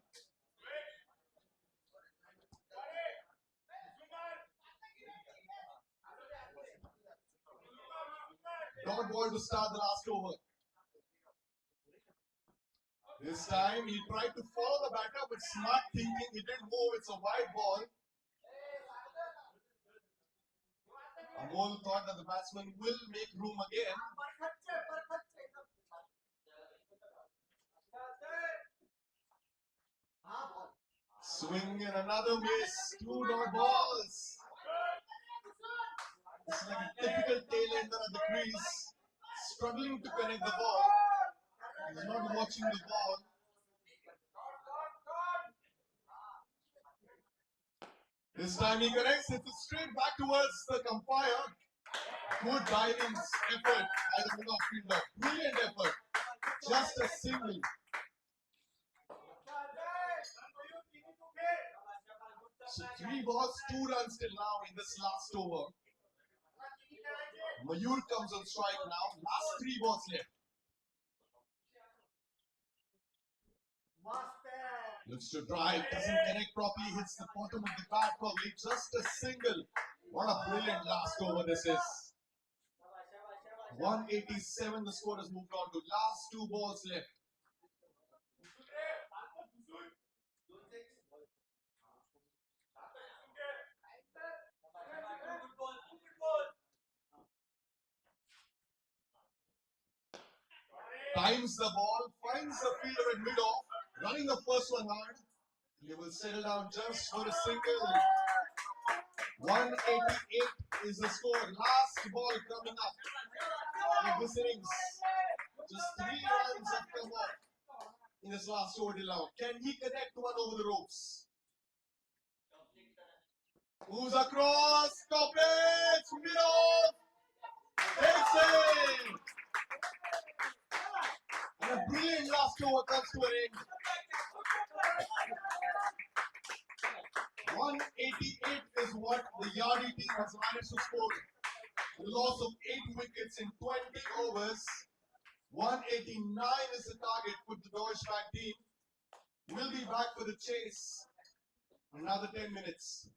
Speaker 1: Dot ball to start the last over. This time he tried to follow the batter, but smart thinking, he didn't move. It's a wide ball. Amol thought that the batsman will make room again. Swing and another miss. 2 dot balls. It's like a typical tail-ender at the crease, struggling to connect the ball. He's not watching the ball. This time he connects it straight back towards the umpire. Good diving effort by the middle fielder. Brilliant effort. Just a single. So 3 balls, 2 runs till now in this last over. Mayur comes on strike now. Last 3 balls left. Looks to drive, doesn't connect properly, hits the bottom of the bat probably. Just a single. What a brilliant last over this is. 187, the score has moved on to last 2 balls left. Times the ball, finds the fielder at mid-off, running the first one hard. He will settle down just for a single. 188 is the score. Last ball coming up in this innings. Just 3 runs have come up in this last over till now. Can he connect one over the ropes? Moves across, top edge, mid-off, takes it! And a brilliant last over comes to an end. 188 is what the Yardi team has managed to score. The loss of 8 wickets in 20 overs. 189 is the target for the Deutsche Bank team. We'll be back for the chase in another 10 minutes.